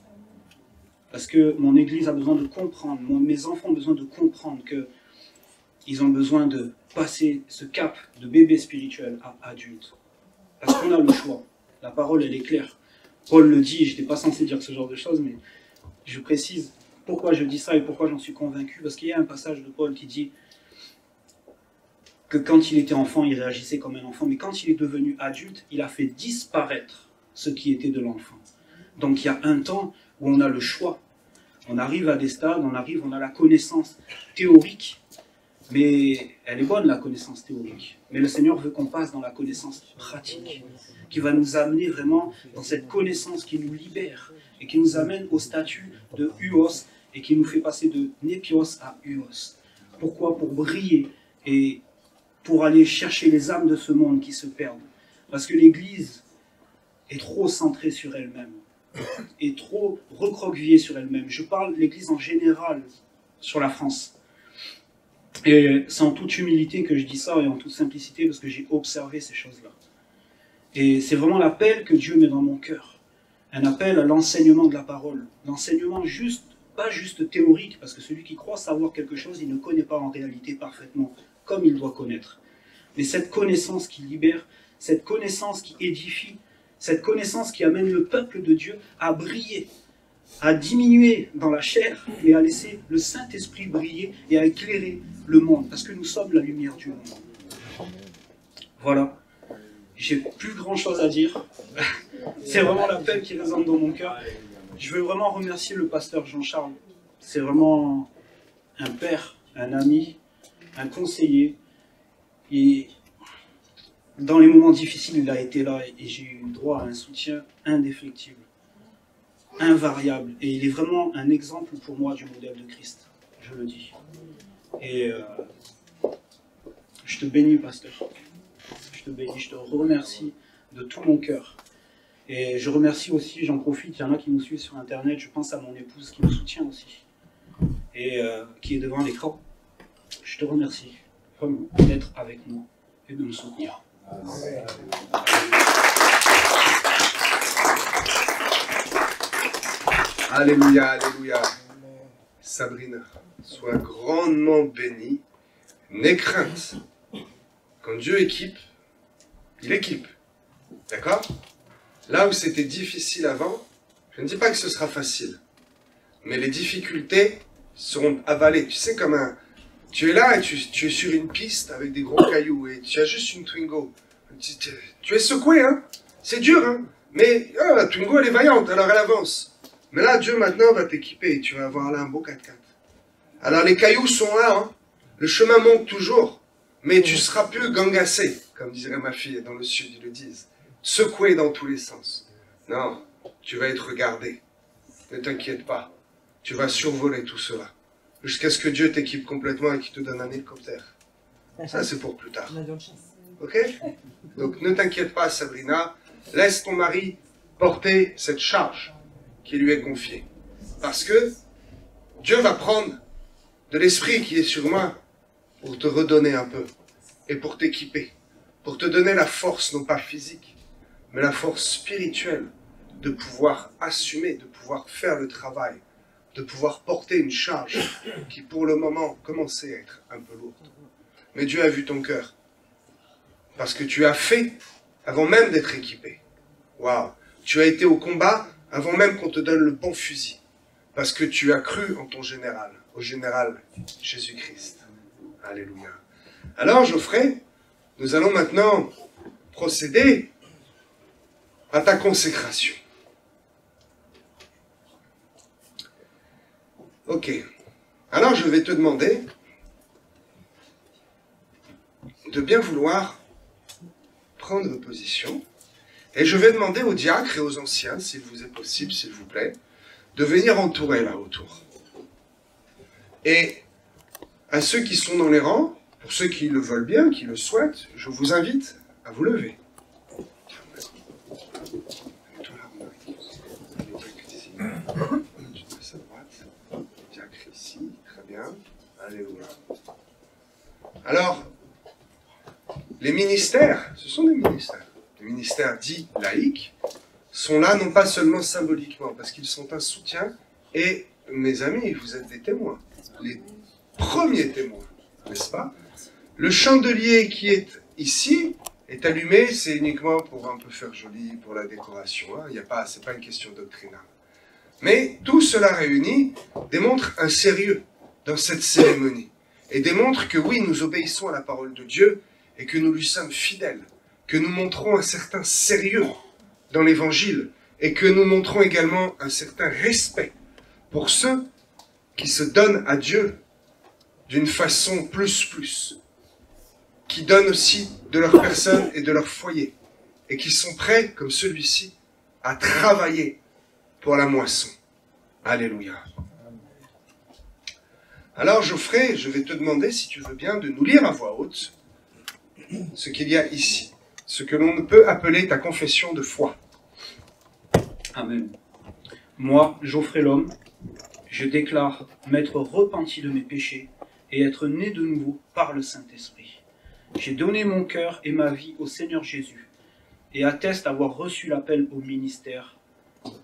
Parce que mon Église a besoin de comprendre, mes enfants ont besoin de comprendre qu'ils ont besoin de passer ce cap de bébé spirituel à adulte. Parce qu'on a le choix. La parole, elle est claire. Paul le dit, je n'étais pas censé dire ce genre de choses, mais je précise pourquoi je dis ça et pourquoi j'en suis convaincu. Parce qu'il y a un passage de Paul qui dit que quand il était enfant, il réagissait comme un enfant, mais quand il est devenu adulte, il a fait disparaître ce qui était de l'enfant. Donc il y a un temps où on a le choix. On arrive à des stades, on a la connaissance théorique, mais elle est bonne la connaissance théorique. Mais le Seigneur veut qu'on passe dans la connaissance pratique, qui va nous amener vraiment dans cette connaissance qui nous libère et qui nous amène au statut de huos et qui nous fait passer de népios à huos. Pourquoi? Pour briller et pour aller chercher les âmes de ce monde qui se perdent. Parce que l'Église est trop centrée sur elle-même, est trop recroquevillée sur elle-même. Je parle de l'Église en général sur la France. Et c'est en toute humilité que je dis ça et en toute simplicité parce que j'ai observé ces choses-là. Et c'est vraiment l'appel que Dieu met dans mon cœur. Un appel à l'enseignement de la parole. L'enseignement juste, pas juste théorique, parce que celui qui croit savoir quelque chose, il ne connaît pas en réalité parfaitement comme il doit connaître. Mais cette connaissance qui libère, cette connaissance qui édifie, cette connaissance qui amène le peuple de Dieu à briller, à diminuer dans la chair, mais à laisser le Saint-Esprit briller et à éclairer le monde, parce que nous sommes la lumière du monde. Voilà. J'ai plus grand chose à dire. C'est vraiment l'appel qui résonne dans mon cœur. Je veux vraiment remercier le pasteur Jean-Charles. C'est vraiment un père, un ami, un conseiller. Et dans les moments difficiles, il a été là et j'ai eu droit à un soutien indéfectible, invariable. Et il est vraiment un exemple pour moi du modèle de Christ, je le dis. Et je te bénis, pasteur. Je te bénis, je te remercie de tout mon cœur. Et je remercie aussi, j'en profite, il y en a qui nous suivent sur Internet, je pense à mon épouse qui me soutient aussi, et qui est devant l'écran. Je te remercie vraiment d'être avec moi et de me soutenir. Alléluia, alléluia. Sabrina, sois grandement bénie. N'aie crainte. Quand Dieu équipe, il équipe. D'accord? Là où c'était difficile avant, je ne dis pas que ce sera facile. Mais les difficultés seront avalées. Tu sais, comme un... Tu es là et tu es sur une piste avec des gros cailloux et tu as juste une Twingo. Tu es secoué, hein? C'est dur, hein? Mais la Twingo, elle est vaillante, alors elle avance. Mais là, Dieu maintenant va t'équiper et tu vas avoir là un beau 4x4. Alors les cailloux sont là, hein? Le chemin monte toujours. Mais tu seras plus gangassé, comme dirait ma fille, dans le sud, ils le disent. Secoué dans tous les sens. Non, tu vas être regardé. Ne t'inquiète pas. Tu vas survoler tout cela. Jusqu'à ce que Dieu t'équipe complètement et qu'il te donne un hélicoptère. Ça, c'est pour plus tard. Ok? Donc, ne t'inquiète pas, Sabrina. Laisse ton mari porter cette charge qui lui est confiée. Parce que Dieu va prendre de l'esprit qui est sur moi pour te redonner un peu et pour t'équiper. Pour te donner la force, non pas physique, mais la force spirituelle de pouvoir assumer, de pouvoir faire le travail, de pouvoir porter une charge qui pour le moment commençait à être un peu lourde. Mais Dieu a vu ton cœur. Parce que tu as fait avant même d'être équipé. Waouh! Tu as été au combat avant même qu'on te donne le bon fusil. Parce que tu as cru en ton général, au général Jésus-Christ. Alléluia. Alors Geoffrey, nous allons maintenant procéder à ta consécration. Ok. Alors je vais te demander de bien vouloir prendre position. Et je vais demander aux diacres et aux anciens, s'il vous est possible, s'il vous plaît, de venir entourer là autour. Et à ceux qui sont dans les rangs, pour ceux qui le veulent bien, qui le souhaitent, je vous invite à vous lever. Alléluia. Alors, les ministères, ce sont des ministères. Les ministères dits laïques sont là non pas seulement symboliquement, parce qu'ils sont un soutien, et mes amis, vous êtes des témoins, les premiers témoins, n'est-ce pas? Le chandelier qui est ici est allumé, c'est uniquement pour un peu faire joli, pour la décoration, hein. C'est pas une question doctrinale. Mais tout cela réuni démontre un sérieux dans cette cérémonie, et démontre que oui, nous obéissons à la parole de Dieu, et que nous lui sommes fidèles, que nous montrons un certain sérieux dans l'évangile, et que nous montrons également un certain respect pour ceux qui se donnent à Dieu d'une façon plus, qui donnent aussi de leur personne et de leur foyer, et qui sont prêts, comme celui-ci, à travailler pour la moisson. Alléluia. Alors Geoffrey, je vais te demander, si tu veux bien, de nous lire à voix haute ce qu'il y a ici, ce que l'on peut appeler ta confession de foi. Amen. Moi, Geoffrey l'homme, je déclare m'être repenti de mes péchés et être né de nouveau par le Saint-Esprit. J'ai donné mon cœur et ma vie au Seigneur Jésus et atteste avoir reçu l'appel au ministère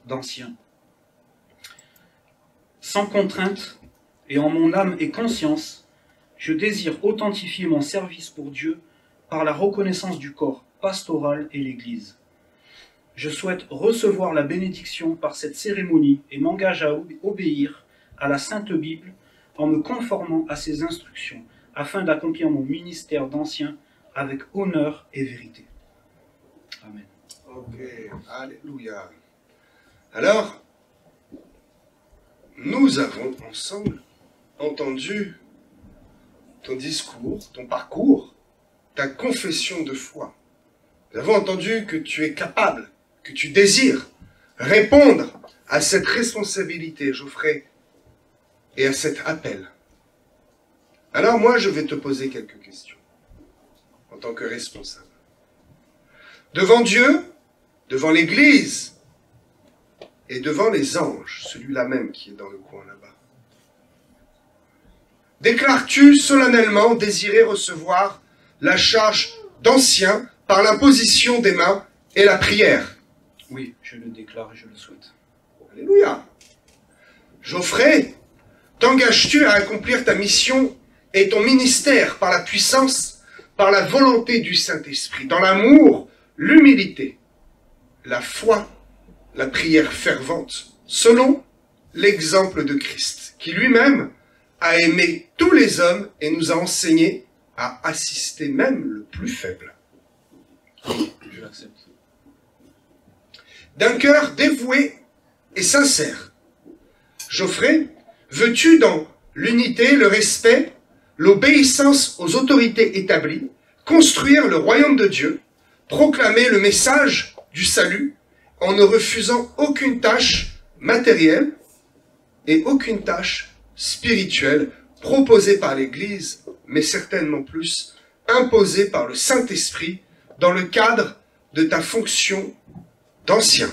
d'ancien. Sans contrainte et en mon âme et conscience, je désire authentifier mon service pour Dieu par la reconnaissance du corps pastoral et l'Église. Je souhaite recevoir la bénédiction par cette cérémonie et m'engage à obéir à la Sainte Bible en me conformant à ses instructions, afin d'accomplir mon ministère d'ancien avec honneur et vérité. Amen. Ok, alléluia. Alors, nous avons ensemble entendu ton discours, ton parcours, ta confession de foi. Nous avons entendu que tu es capable, que tu désires répondre à cette responsabilité, Geoffrey, et à cet appel. Alors moi, je vais te poser quelques questions, en tant que responsable. Devant Dieu, devant l'Église, et devant les anges, celui-là même qui est dans le coin là-bas, déclares-tu solennellement désirer recevoir la charge d'ancien par l'imposition des mains et la prière? Oui, je le déclare et je le souhaite. Alléluia. Geoffrey, t'engages-tu à accomplir ta mission et ton ministère par la puissance, par la volonté du Saint-Esprit, dans l'amour, l'humilité, la foi, la prière fervente, selon l'exemple de Christ, qui lui-même a aimé tous les hommes et nous a enseigné à assister même le plus faible. Je l'accepte. D'un cœur dévoué et sincère. Geoffrey, veux-tu dans l'unité, le respect, l'obéissance aux autorités établies, construire le royaume de Dieu, proclamer le message du salut en ne refusant aucune tâche matérielle et aucune tâche spirituelle proposée par l'Église, mais certainement plus imposée par le Saint-Esprit dans le cadre de ta fonction d'ancien?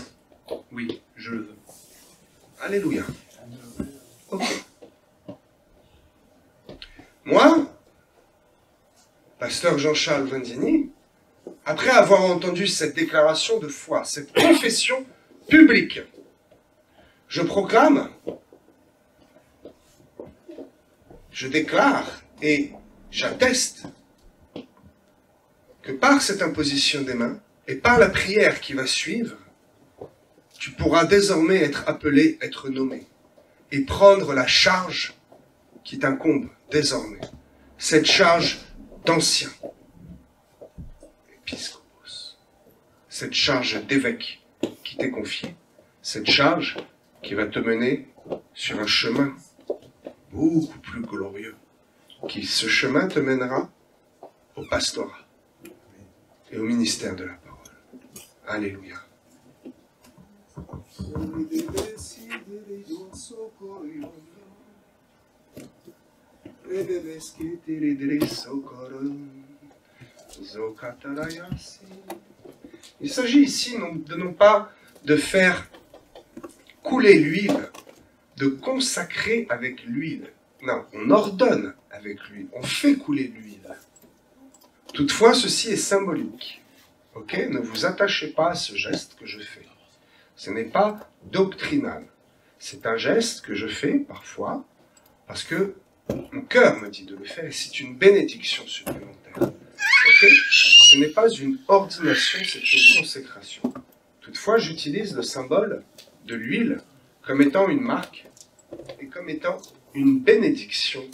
Oui, je le veux. Alléluia. Ok. Moi, pasteur Jean-Charles Vanzini, après avoir entendu cette déclaration de foi, cette confession publique, je proclame, je déclare et j'atteste que par cette imposition des mains et par la prière qui va suivre, tu pourras désormais être appelé, être nommé et prendre la charge qui t'incombe désormais, cette charge d'ancien épiscopos, cette charge d'évêque qui t'est confiée, cette charge qui va te mener sur un chemin beaucoup plus glorieux, qui ce chemin te mènera au pastorat et au ministère de la parole. Alléluia. Il s'agit ici non pas de faire couler l'huile, de consacrer avec l'huile. Non, on ordonne avec l'huile, on fait couler l'huile. Toutefois, ceci est symbolique. Ok? Ne vous attachez pas à ce geste que je fais. Ce n'est pas doctrinal. C'est un geste que je fais parfois parce que mon cœur me dit de le faire et c'est une bénédiction supplémentaire. Ok? Ce n'est pas une ordination, c'est une consécration. Toutefois, j'utilise le symbole de l'huile comme étant une marque et comme étant une bénédiction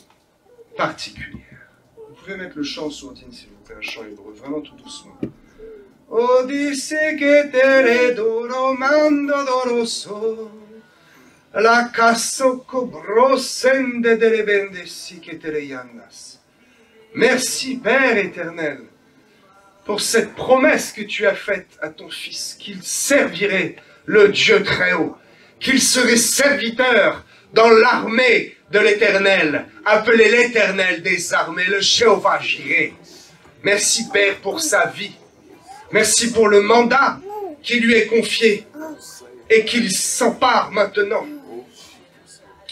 particulière. Vous pouvez mettre le chant sourdine, s'il vous plaît, un chant hébreu, vraiment tout doucement. O disse que te doromando doroso, la casso cobrosende delle bendessi que te yandas. Merci, Père éternel, pour cette promesse que tu as faite à ton Fils, qu'il servirait le Dieu très haut, qu'il serait serviteur dans l'armée de l'Éternel, appelé l'Éternel des armées, le Jéhovah Jireh. Merci, Père, pour sa vie. Merci pour le mandat qui lui est confié et qu'il s'empare maintenant.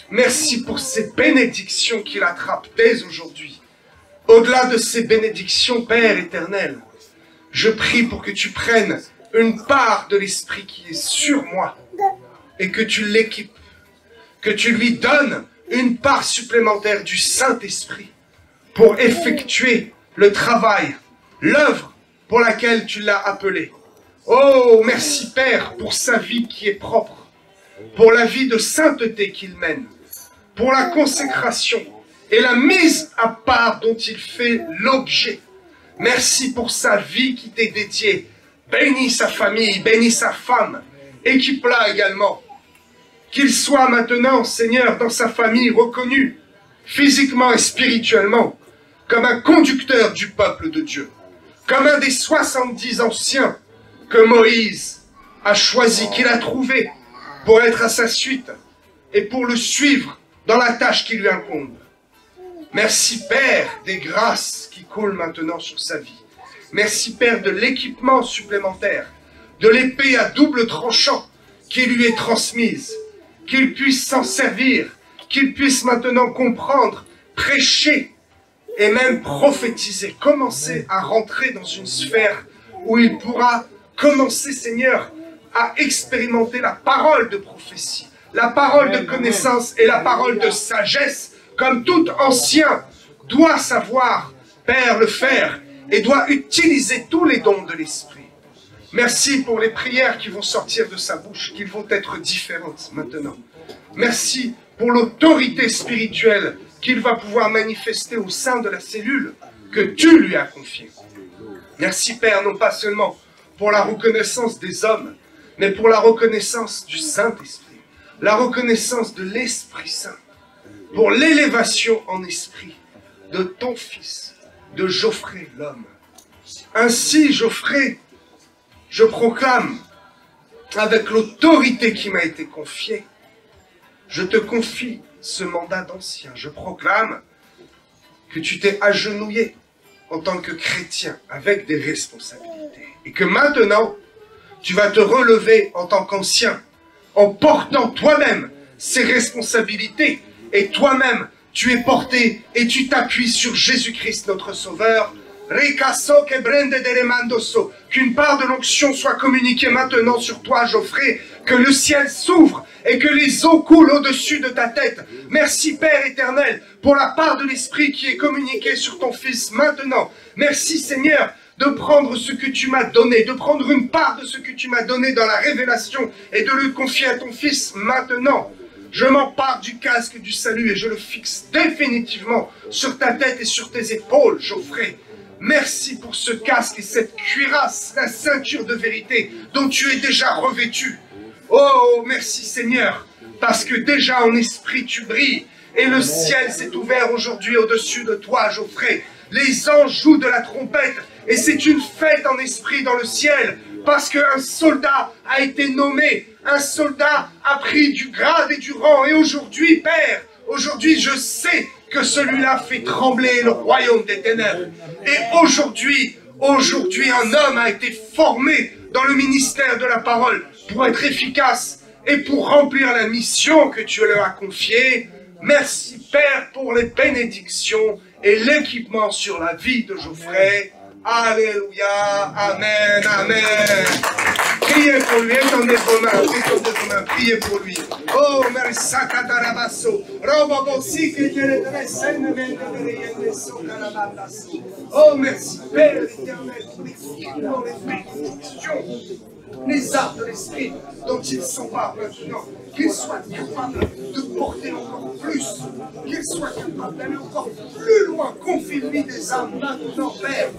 Merci pour ces bénédictions qu'il attrape dès aujourd'hui. Au-delà de ces bénédictions, Père éternel, je prie pour que tu prennes une part de l'Esprit qui est sur moi et que tu l'équipes, que tu lui donnes une part supplémentaire du Saint-Esprit pour effectuer le travail, l'œuvre pour laquelle tu l'as appelé. Oh, merci Père pour sa vie qui est propre, pour la vie de sainteté qu'il mène, pour la consécration et la mise à part dont il fait l'objet. Merci pour sa vie qui t'est dédiée. Bénis sa famille, bénis sa femme, équipe-la également. Qu'il soit maintenant, Seigneur, dans sa famille reconnu, physiquement et spirituellement, comme un conducteur du peuple de Dieu, comme un des 70 anciens que Moïse a choisi, qu'il a trouvé pour être à sa suite et pour le suivre dans la tâche qui lui incombe. Merci Père des grâces qui coulent maintenant sur sa vie. Merci Père de l'équipement supplémentaire, de l'épée à double tranchant qui lui est transmise, qu'il puisse s'en servir, qu'il puisse maintenant comprendre, prêcher et même prophétiser, commencer à rentrer dans une sphère où il pourra commencer, Seigneur, à expérimenter la parole de prophétie, la parole de connaissance et la parole de sagesse, comme tout ancien doit savoir, Père, le faire, et doit utiliser tous les dons de l'Esprit. Merci pour les prières qui vont sortir de sa bouche, qui vont être différentes maintenant. Merci pour l'autorité spirituelle qu'il va pouvoir manifester au sein de la cellule que tu lui as confiée. Merci Père, non pas seulement pour la reconnaissance des hommes, mais pour la reconnaissance du Saint-Esprit, la reconnaissance de l'Esprit Saint, pour l'élévation en esprit de ton Fils, de Geoffrey l'homme. Ainsi, Geoffrey, je proclame, avec l'autorité qui m'a été confiée, je te confie ce mandat d'ancien. Je proclame que tu t'es agenouillé en tant que chrétien avec des responsabilités. Et que maintenant, tu vas te relever en tant qu'ancien, en portant toi-même ces responsabilités. Et toi-même, tu es porté et tu t'appuies sur Jésus-Christ, notre Sauveur. Qu'une part de l'onction soit communiquée maintenant sur toi, Geoffrey, que le ciel s'ouvre et que les eaux coulent au-dessus de ta tête. Merci Père éternel pour la part de l'Esprit qui est communiquée sur ton Fils maintenant. Merci Seigneur de prendre ce que tu m'as donné, de prendre une part de ce que tu m'as donné dans la révélation et de le confier à ton Fils maintenant. Je m'empare du casque du salut et je le fixe définitivement sur ta tête et sur tes épaules, Geoffrey. Merci pour ce casque et cette cuirasse, la ceinture de vérité dont tu es déjà revêtu. Oh, merci Seigneur, parce que déjà en esprit tu brilles et le ciel s'est ouvert aujourd'hui au-dessus de toi, Geoffrey. Les anges jouent de la trompette et c'est une fête en esprit dans le ciel parce qu'un soldat a été nommé, un soldat a pris du grade et du rang. Et aujourd'hui, Père, aujourd'hui je sais que celui-là fait trembler le royaume des ténèbres. Et aujourd'hui, un homme a été formé dans le ministère de la parole pour être efficace et pour remplir la mission que tu leur as confiée. Merci Père pour les bénédictions et l'équipement sur la vie de Geoffrey. Alléluia, Amen, Amen. Priez pour lui, étendez vos mains, priez pour lui. Oh, merci, Katarabasso. Oh, merci, Père éternel, pour les figures, les bénédictions, les arts de l'esprit dont ils sont pas maintenant. Qu'ils soient capables de porter encore plus, qu'ils soient capables d'aller encore plus loin, confie-lui des âmes maintenant, Père.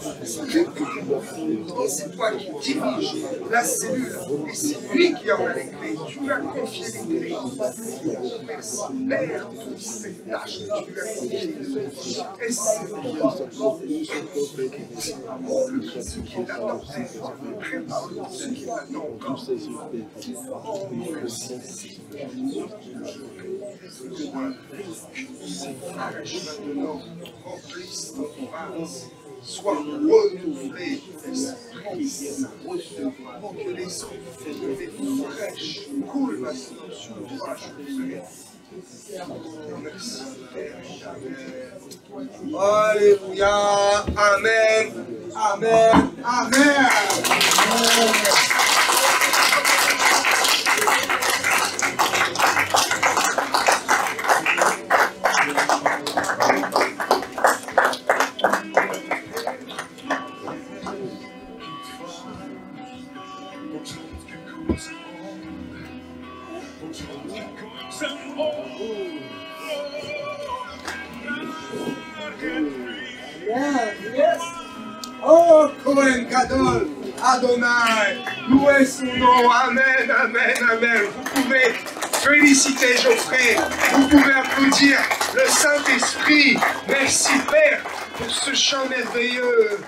C'est toi qui diriges la cellule et c'est lui qui en a les clés. Tu lui as confié les clés. Merci, Père, pour cette tâche que tu lui as confiée. Et c'est toi, ce qui t'attend, prépare-le, ce qui t'attend encore. Oh, merci. Maintenant, remplisse ton vase, sois renouvelé, Esprit Saint, pour que les eaux fraîches coulent maintenant sur toi, Geoffrey. Merci, Père éternel. Alléluia, Amen, Amen, Amen. Oh, Kohen Gadol, Adonai, louez son nom, Amen, Amen, Amen. Vous pouvez féliciter Geoffrey, vous pouvez applaudir le Saint-Esprit. Merci Père pour ce chant merveilleux.